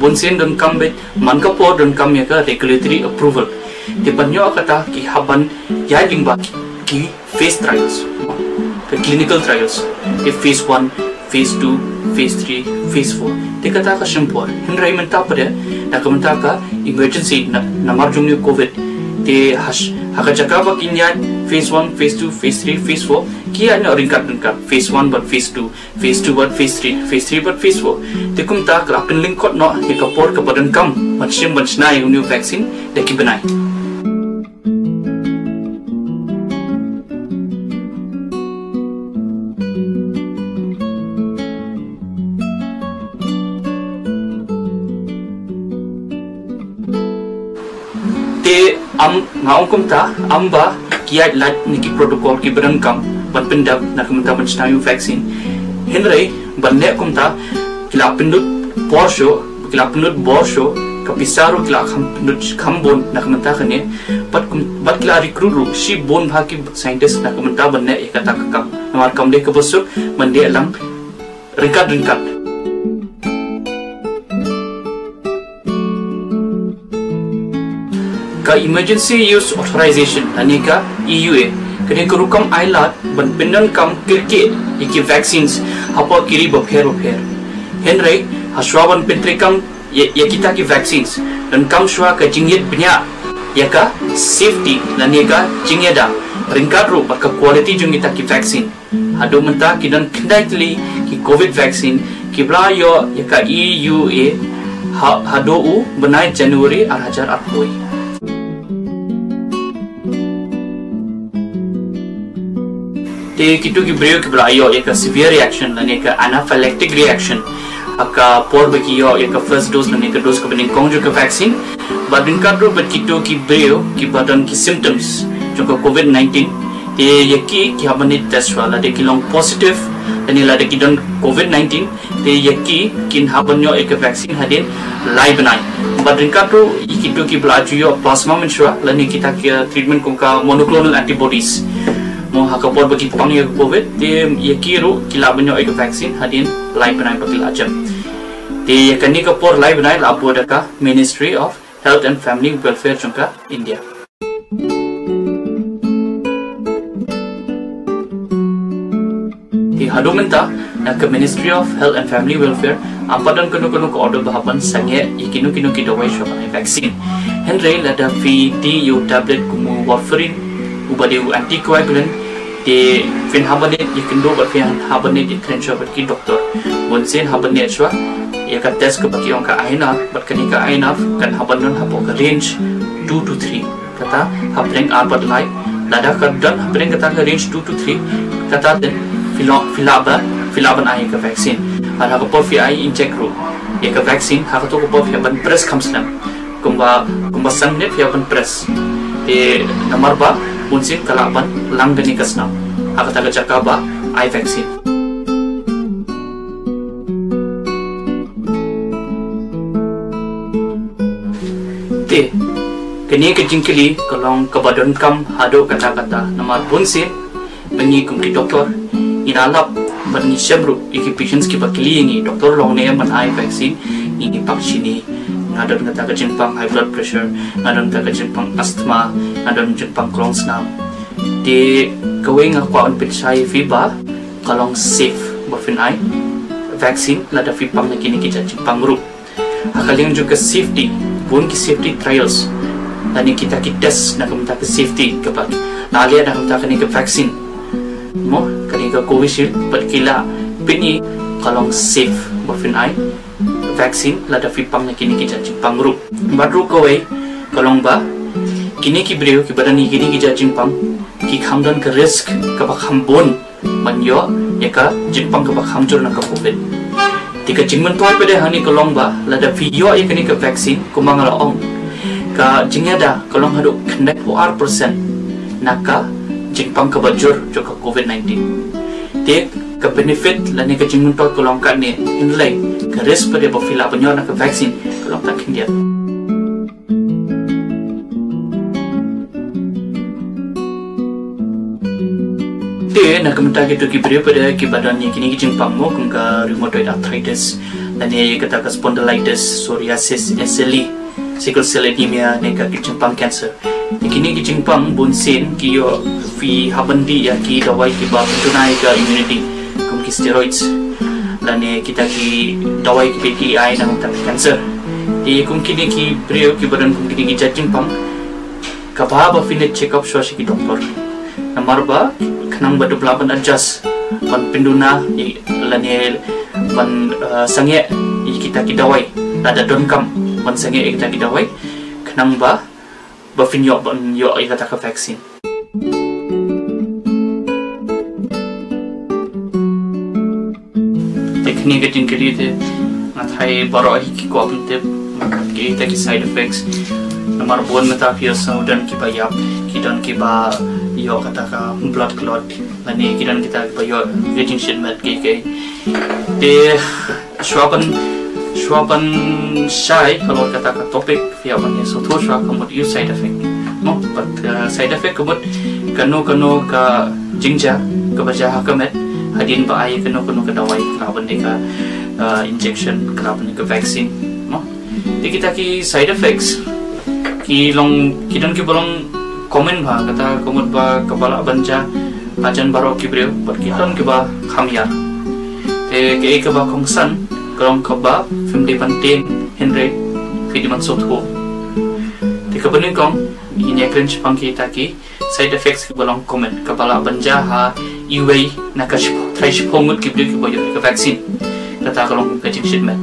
bunsin dan kambe man ka po dan kam ka regulatory approval dipanyo kata ki haban ya dingba ki phase trials ke clinical trials ke phase 1 phase 2 phase 3 phase 4 te kata ka sempor henrai menta pada nak menta ka emergency na marjung ni COVID te has haka jakaba kinya phase 1 phase 2 phase 3 phase 4 kia na ringkat phase 1 but phase 2 phase 2 but phase 3 phase 3 but phase 4 te kumta krapen lingkot no ke kapor ke badan kam macam bencnai new vaccine de ki benai ngaung kumta amba kiat lat niki protokol ki berangkam ban pendap nak kumta bencnayu vaksin henry banne kumta kila pendut borsho kapisaro kila pendut khambon nak kumta khane bat kila recruit si bon bhaki scientist nak kumta banne ekata kakam namar kamde ke bosuk mande lang ringkat ka emergency use authorization anika EUA kene kurukam ailat ban pindan kam kirke iki vaccines hapa kiri bapher henry haswaban pintrikam yakita ki vaccines dan kam shwa ka jingyet bnya yaka safety anika jingyada ringkat ru ka quality jungita ki vaccine hado menta kidan kindai ki COVID vaccine kibla yo yaka EUA hado u benai Januari 2020 te kitu ki breo ki blayo eka severe reaction lane ka anaphylactic reaction aka por baki yo eka first dose lane ka dose ka bening kongjo ka vaccine badin ka ro bat kitu ki breo ki badan ki symptoms jo ka COVID-19 te yaki ki habani test wala de kilong positive lane la de kidon COVID-19 te yaki kin habanyo eka vaccine hadin live nai badin ka ro kitu ki blajo yo plasma menshwa lane kita ki treatment ko ka monoclonal antibodies mo hakapor bagi pangya COVID te yakiru kila banyo ega vaccine hadin live banai bakil ajam te yakani kapor live banai lapo daka Ministry of Health and Family Welfare chungka India te hadu menta naka Ministry of Health and Family Welfare apadan kuno ko order bahaban sange yakinu ki dawai shobanai vaccine henry lada VTU tablet kumu warfarin ubade anticoagulant de fin habanet ikindo ba fin habanet ikrencho ba ki doktor bonsen habanet shwa ya ka test ko baki onka aina bat kani ka aina kan habanon hapo ka range 2 to 3 kata habreng arbat lai lada ka dan habreng kata ka range 2 to 3 kata den filaban ai ka vaccine har ha ko fi ai inject ro ya ka vaccine ha to ko fi ban press khamslam kumba sangne fi ban press de nomor ba bunsin kalaban langgani kasnam akata jakaba ai vaccine te kini ke jingkili kalong kabadon kam hado kata-kata nomor bunsin bangi kum ki doktor inalap bangi syabru iki patients ki bakili ngi doktor long ne man ai vaccine ini pakshini ngadon kata kejimpang high blood pressure, ngadon kata kejimpang asthma, ngadon kejimpang Crohn's nam. Di kawing aku on percaya fiba kalong safe bafin ai vaksin lada fipang na kini kita jimpang group. Akaling juga safety, pun ki safety trials. Dan kita test nak minta ke safety kepada nalia nak minta ke vaksin. Mo kani ke Covishield berkila pini kalong safe bafin ai vaksin lada fipang na kini kita jimpang group. Badru kawai kalong ba kini ki breu ki badani kini ki jimpang ki khamdan ke risk ka bakhambon manyo yaka jimpang ka bakhamjur na ka covid. Tika jingman toy pada hani kalong ba lada video ya kini ke vaksin kumang la ong ka jingada kalong hadu connect % naka jimpang ka bajur joka covid-19. Tik ke benefit lani ke jingman toy kalong ka ni inlay ke risk pada bafila banyo na ka vaksin kalong tak kindia. Te nak mentak itu ki beri pada ki badan yang kini kijing pangmo kengka rheumatoid arthritis dan ye kata ka spondylitis, psoriasis, SLE, sickle cell anemia dan ka kijing pang cancer. Kini kijing pang bunsin ki yo fi habandi ya ki dawai ki ba tunai ka immunity kum ki steroids dan ye kita ki dawai ki PPI nang tak cancer. Di kum kini ki beri ki badan kum kini kijing pang ka ba finet check up swa ki doktor. Nomor ba kanang badu pelaban adjust pan penduna lani pan sange kita kidawai ada donkam pan sange kita kidawai kanang ba finyo ban yo kata ka vaksin. Teknik ketin kerite ngathai baro ki ko apte kita ki side effects nomor bon meta fia saudan ki bayap kidan ki ba yo kata ka blood clot lani kidan kita yo getting shit mat ke de swapan shy kalau kata ka topik via ban so to shwa kamut you side effect no but side effect kamut kano ka jingja ka baja hakamet hadin ba ay kano ka dawai kraban de ka injection kraban ka vaccine no de kita ki side effects ki long kidan ki bolong komen ba kata komut ba kepala banja ajan baro kibreu berkiton ke ba khamya ke ba kongsan kalong ke ba family penting henry fidiman sotho te ke bening kong ini cringe pangki taki side effects ke bolong komen kepala banja ha iway nakash thaish pomut kibreu ke boyo ke vaksin kata kalong kajing shitman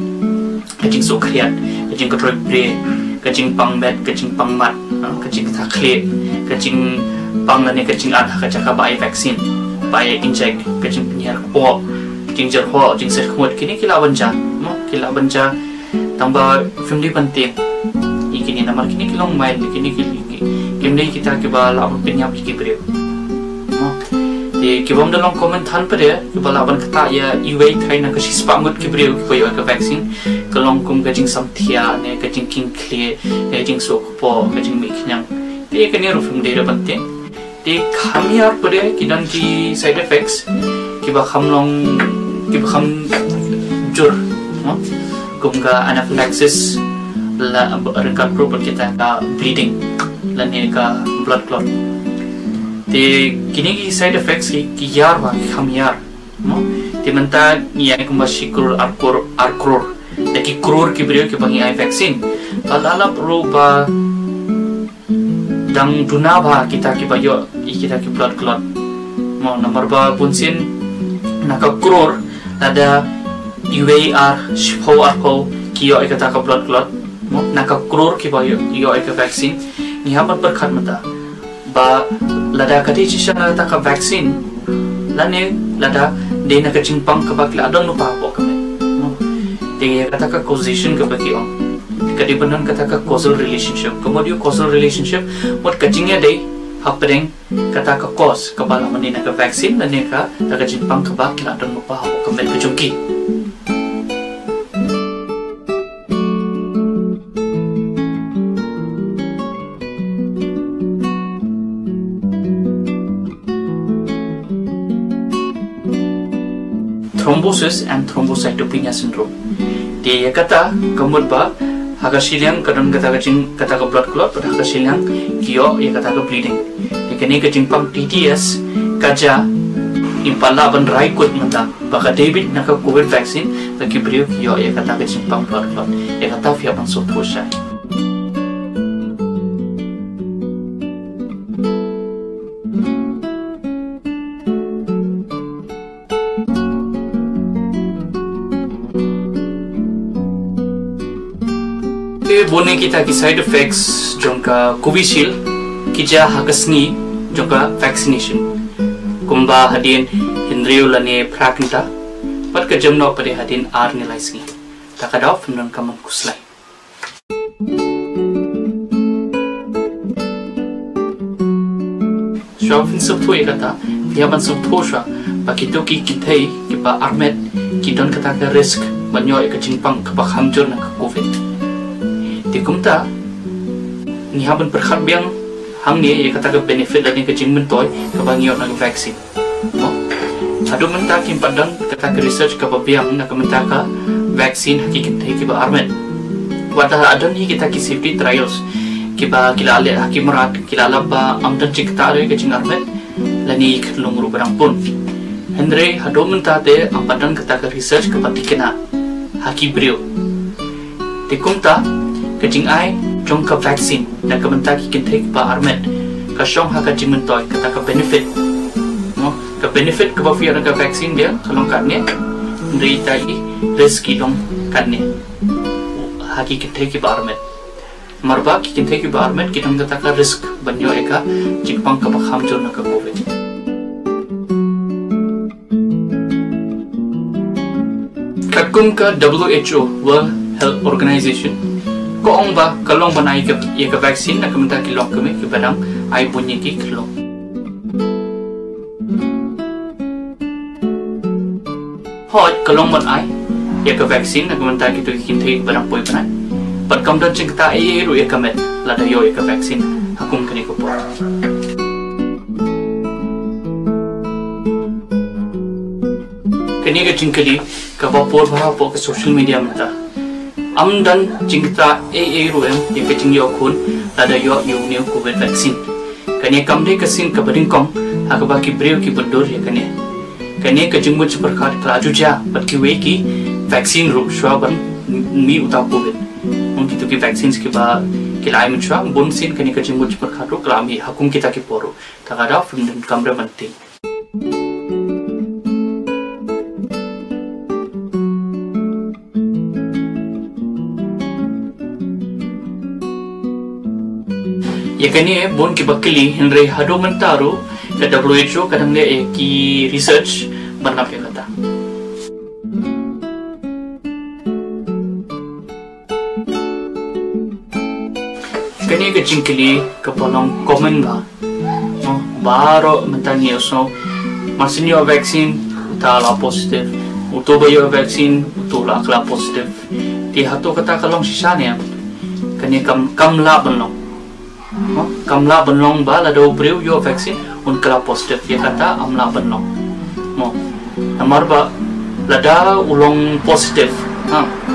kajing sokriat kajing kontrol bre kajing pangmet kajing pangmat kajing takle kajing panglani kajing ada kajaka bai vaksin bai inject kajing penyiar po kajing jerho kajing serkhut kini kila banja tambah family penting ikini namar kini kilong main kini kita ke bala penyap ki beri di kibom dalam komentar pada kibala ban kata ya iway thai na kasi spangut ki beri ki boyo ka vaksin kalong kum kajing samthia ne kajing king clear kajing sokpo kajing miknyang te kani rufum de penting te khamiar pada kidan ki side effects ki ba kham jur no kum ka anaphylaxis la rengkat pro kita ka bleeding la ne ka blood clot te kini ki side effects ki yar ba khamiar no te menta ya kum ba shikur arkur de ki krur ki brio ki bangi ai vaccine alala pro ba dang duna ba kita ki bayo kita ki blood clot mo nomor ba punsin naka krur ada UAR shpo arko ki yo ikata ka blood clot mo naka krur ki bayo yo ik vaccine ni habat berkhat mata ba lada kati chisha ta ka vaccine lane lada de naka chingpang ka bakla adon no pa po ka mo de kata ka causation ka baki on kadibanan kata ka causal relationship kemudian causal relationship what kajingnya day happening kata ka cause kabala manina ka vaccine dan ka taka jimpang ka bakla dan lupa ako kamel kajungki thrombosis and thrombocytopenia syndrome. Dia kata kamut ba haga silang kadang kata ka blood clot pada haga silang kio ya kata ka bleeding. Kini ka pang TTS kaja impala ban raikut menta baka David naka COVID vaccine bagi beliau kio ya kata ka pang blood clot ya kata via ban sotosha. Bone kita ki side effects jongka Covishield kija hagasni jongka vaccination kumba hadin hindriu lane praknta pat ka jamno pare hadin arni laisni takadaw fimnan kaman kuslai shofin subtoi kata yaban subtosha pakitoki kitai kiba armet kidon kata ka risk banyo ka jingpang ka hamjur na ka covid kumta ni haban perkhat biang hang ni ya kata ke benefit lagi ke jingmen toy ke bangiot na vaksin no adu menta kim padang kata ke research ke biang na ke menta ka vaksin hakikat thai ke ba armen wata adon hi kita ki safety trials ke ba kilale hakim rat kilala ba amdan chikta re ke jing armen lani khlung ru barang pun hendre adu menta te ampadang kata ke research ke patikena hakibrio te kumta kajing ai jong ka vaksin na ka menta ki kinthai ba armet ka shong ha ka jingmen toy kata ka benefit no ka benefit ka ba fiar ka vaksin dia kalong kan ne ndri tai risk dong kan ne ha ki kinthai ki ba armet marba ki kinthai ki ba armet ki dong kata ka risk banyo eka jingpang ka ba khamjor na ka covid kakum ka WHO World Health Organization Koong ba kalong banai ke ya ke vaksin na kementa kilong keme ke badang ai bunyi ki kelong hot kalong banai ya ke vaksin na kementa ki tu kintai badang poi banai pat kam dan cingta ai ru ya kemet lada yo ya ke vaksin hakum kene ko por kene ke cingkali ka ba por bha po ke social media mata amdan jingta ruem ye kaching yo khun tada yo new covid vaccine kane kamde kasin kabading kong akaba ki breu ki bundur ye kane kaching much prakar trajuja patki we ki vaccine ru shwaban mi uta covid unki to ki vaccines ki ba kilai min shwa bonsin kane kaching much prakar ru klami hakum kita ki poru tagada fimdan kamre banti yakani bon ki bakili henry hado mentaru ke WHO kadang dia ki research banap ya kata kani ke jingkili ke polong komen ba no baro mentani so masinyo vaccine utala positive utoba yo vaccine utula kala positive ti hato kata kalong sisane kani kamla banlong kamla benlong ba lado breu yo vaksin un kala positif ya kata amla benlong mo amar ba lada ulong positif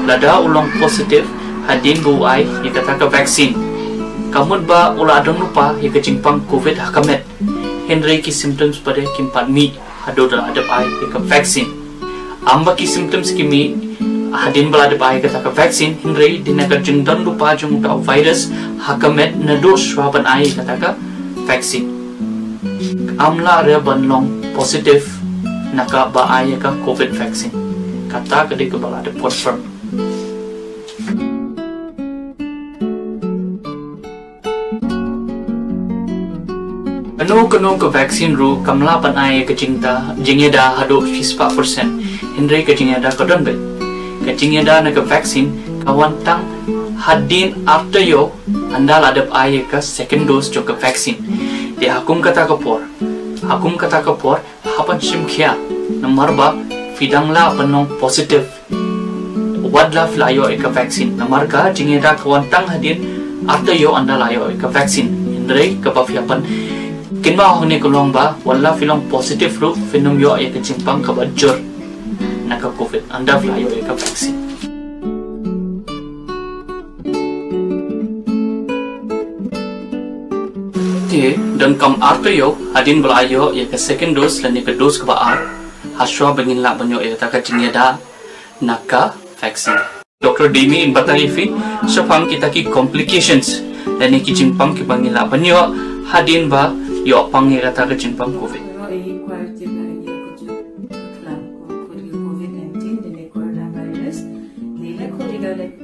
lada ulong positif hadin bu ai ya kata ka vaksin kamut ba ula adong lupa ya kecingpang covid hakamet henry ki symptoms pada kimpan mi hado dalam adap ai ya ka vaksin amba ki symptoms kimi hadin balada pai kata ka vaksin henry dinaka jingdan lupa jung ta virus hakamet na dos shwaban ai kata ka vaksin amla re banlong positive naka ba ai ka covid vaksin kata ka de ka balada confirm Kano ka vaksin ru kamla pan ai ka jingeda hado 5% henry ka jingeda ka don bet kacingnya dah nak vaksin kawan tang hadin after yo andal adap aye ka second dose jo ka vaksin dia hakum kata kapor hapan simkhia nomor ba fidang la penong positif wadla flayo ka vaksin nomor ka jingnya dah kawan tang hadin after yo andal ayo ka vaksin indre ka pafiapan kinma hongne kolong ba wala filong positif ru finom yo ay kacimpang kabajur naka COVID anda flayo ka vaksin. Dan kam arto yo hadin belayo ya ke second dose dan ke dose ke baar haswa bengin la banyo ya taka jingeda naka vaksin. Dr. Dimi in batalifi sapang kita ki complications dan ki jingpang ki bangin la banyo hadin ba yo pang ya taka jingpang COVID.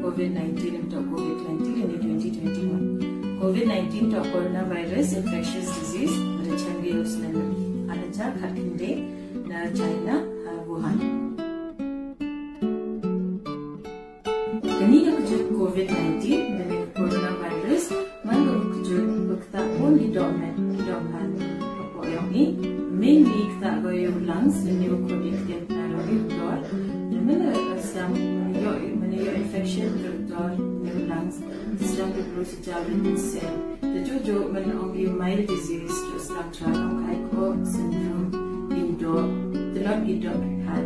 COVID-19 untuk COVID-19 ini 2021. COVID-19 untuk coronavirus infectious disease pada Changi Usnan ada kat Kinde na China Wuhan. Kini kejut COVID-19 dan coronavirus mana kejut bekta pun di domen apa yang ini mainly kita goyo lungs dan ni kronik yang naroi dor dan mana asam yo infection dor ni lungs sedang terus jalan sel the jojo mana only mild disease just like Charcot syndrome indoor the not indoor had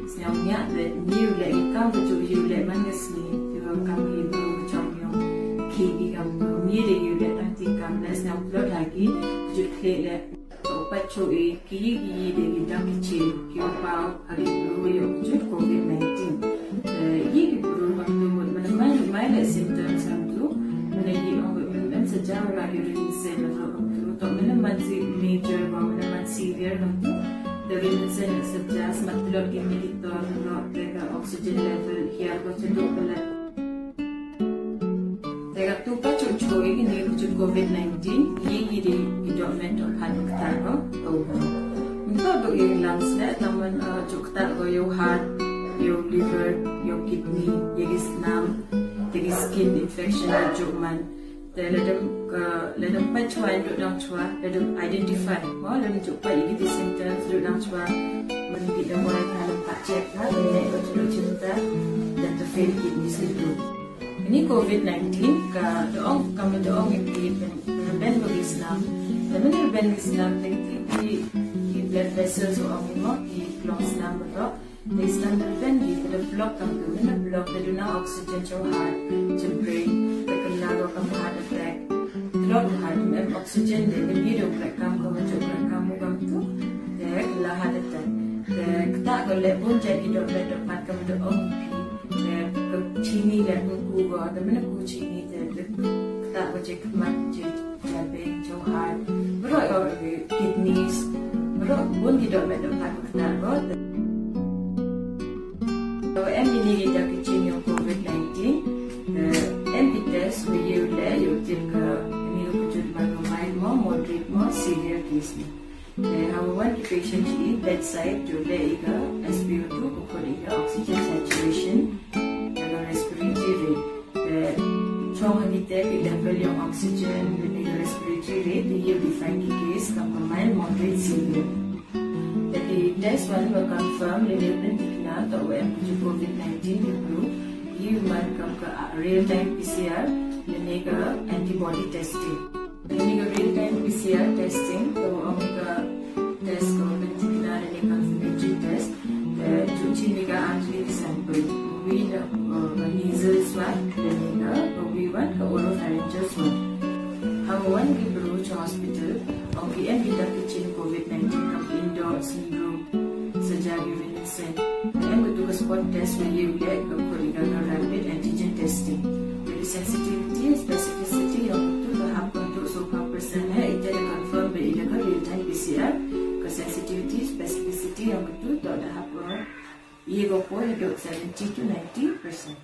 sebenarnya the new like come to you like mangasni you come ibu champion kibi kamu ni de you like nanti kamu sebenarnya blood lagi jadi Pacoi kiri de kita kecil kiopau hari dulu yo COVID-19 ini perlu waktu mana mana symptoms itu mana ini orang sejauh lahir ini sen atau mana masih major mana masih severe itu dari sen sejauh sematlog yang kita nak jaga oxygen level here betul betul Tega tu pacoi ini COVID-19 ini di document of Hanuktago over. Untuk yung lungs na naman juktago yung heart, yung liver, yung kidney, yung islam, yung skin infection na jukman. Ladam pacoi do dang chua, ladam identify. Mo ladam jukpa yung di symptoms do dang chua. Manipit ang mulai kanang pacek na, ganyan ko tuloy cinta dan to fail kidney syndrome. Ini COVID-19 doong kami doong yang ben Islam. Namun ben Islam di blood vessels o ang mo di block Islam bro. The Islam ben di block kami na block na doon oxygen to heart, to brain, pagkalago kami heart attack. Drop heart may oxygen din hindi do black kami kamu tu. Dek la heart attack. Dek tak ko le pun jadi do blood dapat kami doong chini dan kuba dan mana ku chini dan tak macam macam jabe johar bro kidneys bro pun tidak ada fakta bro so ini kita kecil yang COVID-19 MP test you le you tingka ini kujud manual more moderate more severe case one patient is bedside to le ika SpO2 ko ika oxygen saturation respiratory rate. Chong kita level yung oxygen with the respiratory rate, you define the case ng mild, moderate, severe. The test one will confirm the level na to COVID-19 group. You might come ka real-time PCR, yung antibody testing. Yung real-time PCR testing, to ang test ko na confirmatory test, cuci mega antibody sample. We the nasal swab, we want the oropharyngeal swab. One we approach hospital, and kita kecil COVID-19 kam indoor syndrome, sejak urine sen. And we do a spot test where you get a rapid antigen testing. The sensitivity and specificity of the happen to so percent it confirm by the real-time PCR. Sensitivity, specificity of the happen. Iego po about 70 to 90%.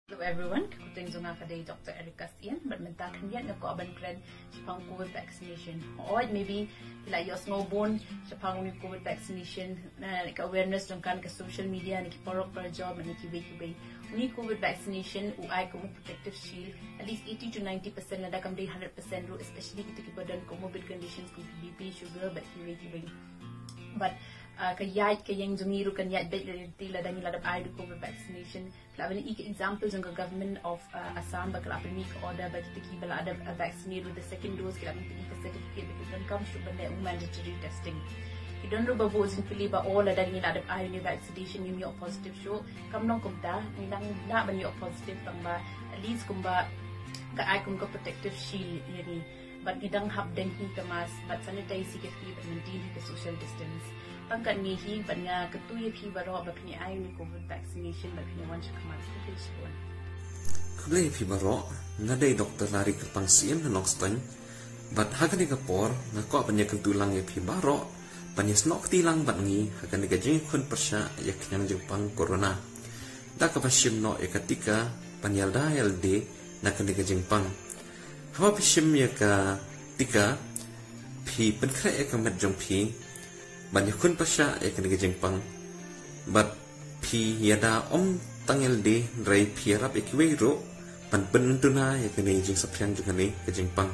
Hello everyone, kuting zunga kaday Dr. Erika Sian, bermentakan yan ko aban kred sa pang COVID vaccination. Or maybe like yung snowbone sa pang COVID vaccination na awareness dong kan ka social media na kiporok para job na kiway. Uni COVID vaccination uay ko protective shield at least 80 to 90% na dakam day 100% ro especially kita kibadan comorbid conditions kung BP, sugar, but kiway. But kayat kayang zungiru kanyat bet tila dan ladap air do COVID vaccination. Lawan iki examples ng government of Assam bakal apel make order bagi kita bala ada vaccinate with the second dose kita minta certificate because when comes to benda mandatory testing. Don't know about in Philippa all that in ada new vaccination ni positive show kam nong kumda nang na ban yo positive tangba at least kumba ka ai kum ka protective shield yani but gidang hab den hi ka mas but sanitize ke fi but maintain the social distance pangkan ni hi ban nga katuye phi baro ba ni ai ni covid vaccination ba ni wan chakman ko phone kublai phi baro nga dei doktor lari ka pangsien na nokstan but hagani ka por nga ko ban ya kentulang ya phi baro Panyas nok tilang bangi akan digajing kun persya yak yang Jepang corona. Da kapasim no ekatika panyalda LD na kan digajing pang. Hawa pisim ya ka tika pi penkre ekamet jong pi banyak kun persya yak digajing pang. But pi yada tang LD rai pi rap ekiwero pan penentuna yak digajing sapyang juga ni gajing pang.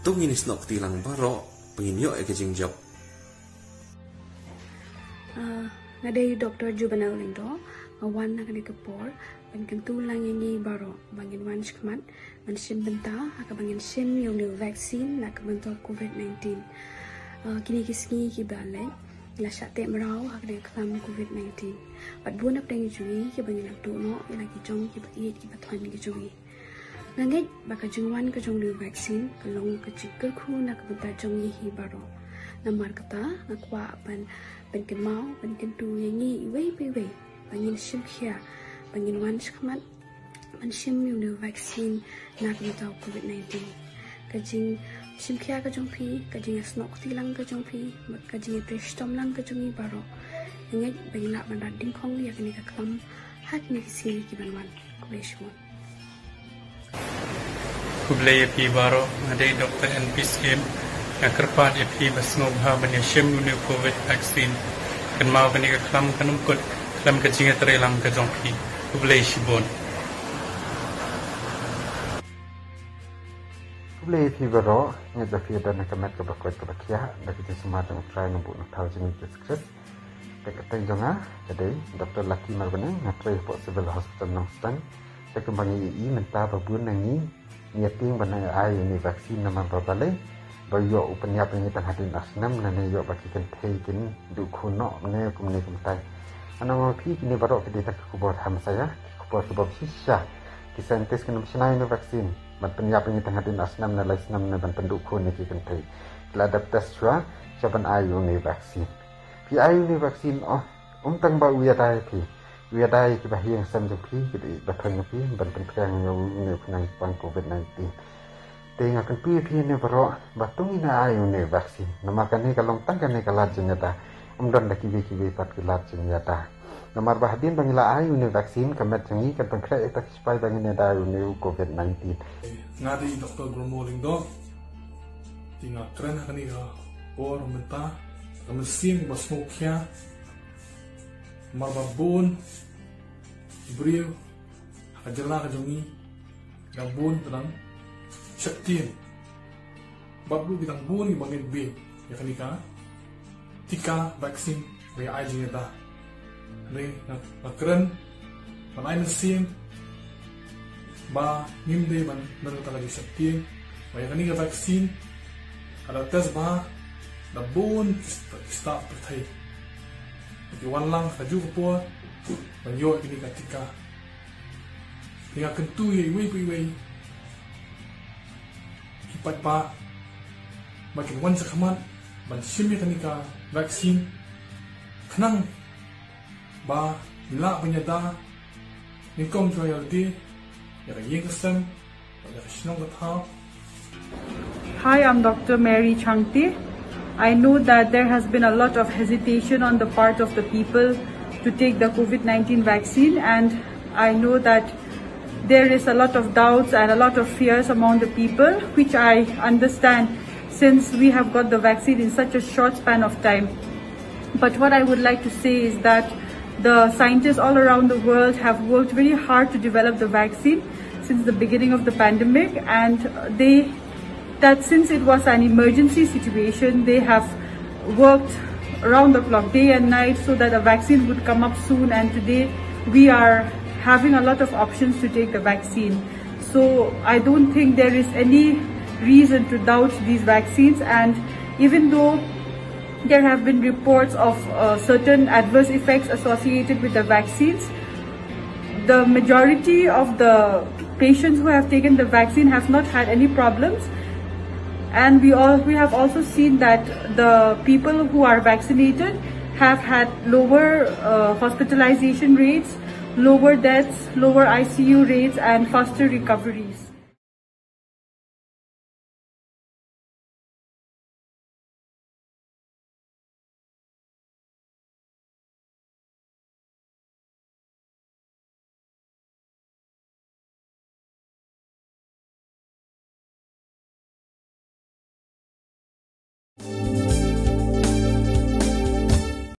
Tunginis nok tilang baro penginyo ekajing job. Ngadai Dr. Jubanal Lindo, awan na kanika por, bangin tulang yang baro, bangin wan shkmat, man sim benta, aka bangin sim yung new vaccine na kabanto COVID-19. Kini kisngi kibalay, la syate meraw aka day klam COVID-19. Bat buon ap dengi jui, ki bangin ak duno, ilagi jong ki bait ki batuan ki jui. Ngangit baka jungwan ka jong new vaccine, kalong ka chikkel ku na kabanta jong hi baro. Namar kata, nakwa apan Bangin mau, bangin tu yang ni wei, bangin sim kia, bangin wan shkamat, ban sim yung new vaccine na kumitaw COVID-19. Kajing sim kia ka jong pi, kajing asnok tilang ka jong pi, kajing trishtom lang ka jong baro. Yang bangin lak bandar dingkong ya kini ka klam, hak ni kisini ki banwan, kubleshmon. Kublai pi baro, ngadai Dr. NPCM. Kerpat EP basngobha bani shim new COVID vaccine kan mau bani ka klam kanum kot klam ka jinga trelang ka jongpi kublai shibon kublai EP baro nga jafi dan ka met ka bakot ka bakia da ki semata utrai no bu no thau jing discuss ka kateng jonga jadi Dr. Lucky Marbane ngatrai po civil hospital Nongstan ka kembangi i menta babun nangi niating bana ai ni vaksin nama babale bayo upanya penyitan hadin asnam na yo baki kan teikin du kuno ne kumne kumtai anang pi kini baro ke tak kubor ham saya kubor sebab sisa ki saintis kan msinai no vaksin mat penya penyitan hadin asnam na laisnam na ban penduk kun ki kan tei ladap tes chua saban ayu ni vaksin pi ayu ni vaksin tang ba uya dai pi uya dai ki bahiang sam jong pi ki bathang pi ban penprang yo ni pnang pang COVID-19 Tengah kan pi ni baro batung ina ayu ni vaksin namakan ni kalong tangkan ni kalat jenyata umdon da kiwi pat kilat jenyata namar bahdin bangila ayu ni vaksin kamet jengi kan pengkra etak spai bangin da ayu ni COVID-19 ngadi Dr. Gromoling do tinga kren hani ga por menta kamesin basmokya marbabun brio hajala kajongi gabun tenang Syaktin babu bitang buni bangin B ya kanika tika vaksin be ai jingeta ne nakren panai mesin ba nimde ban naruta lagi Syaktin ba ya kanika vaksin ada tes ba da bun start pertai di walang kaju po banyo ini ketika dia kentu ye wei Pat pa makin wan sakamat ban simi kanika vaksin kanang ba la penyada nikom joyaldi ya yengsen ya shnong ta Hi, I'm Dr. Mary Changti. I know that there has been a lot of hesitation on the part of the people to take the COVID-19 vaccine, and I know that there is a lot of doubts and a lot of fears among the people, which I understand since we have got the vaccine in such a short span of time. But what I would like to say is that the scientists all around the world have worked very hard to develop the vaccine since the beginning of the pandemic, and that since it was an emergency situation, they have worked around the clock, day and night, so that a vaccine would come up soon, and today we are having a lot of options to take the vaccine. So I don't think there is any reason to doubt these vaccines, and even though there have been reports of certain adverse effects associated with the vaccines. The majority of the patients who have taken the vaccine have not had any problems, and we have also seen that the people who are vaccinated have had lower hospitalization rates, lower deaths, lower ICU rates, and faster recoveries.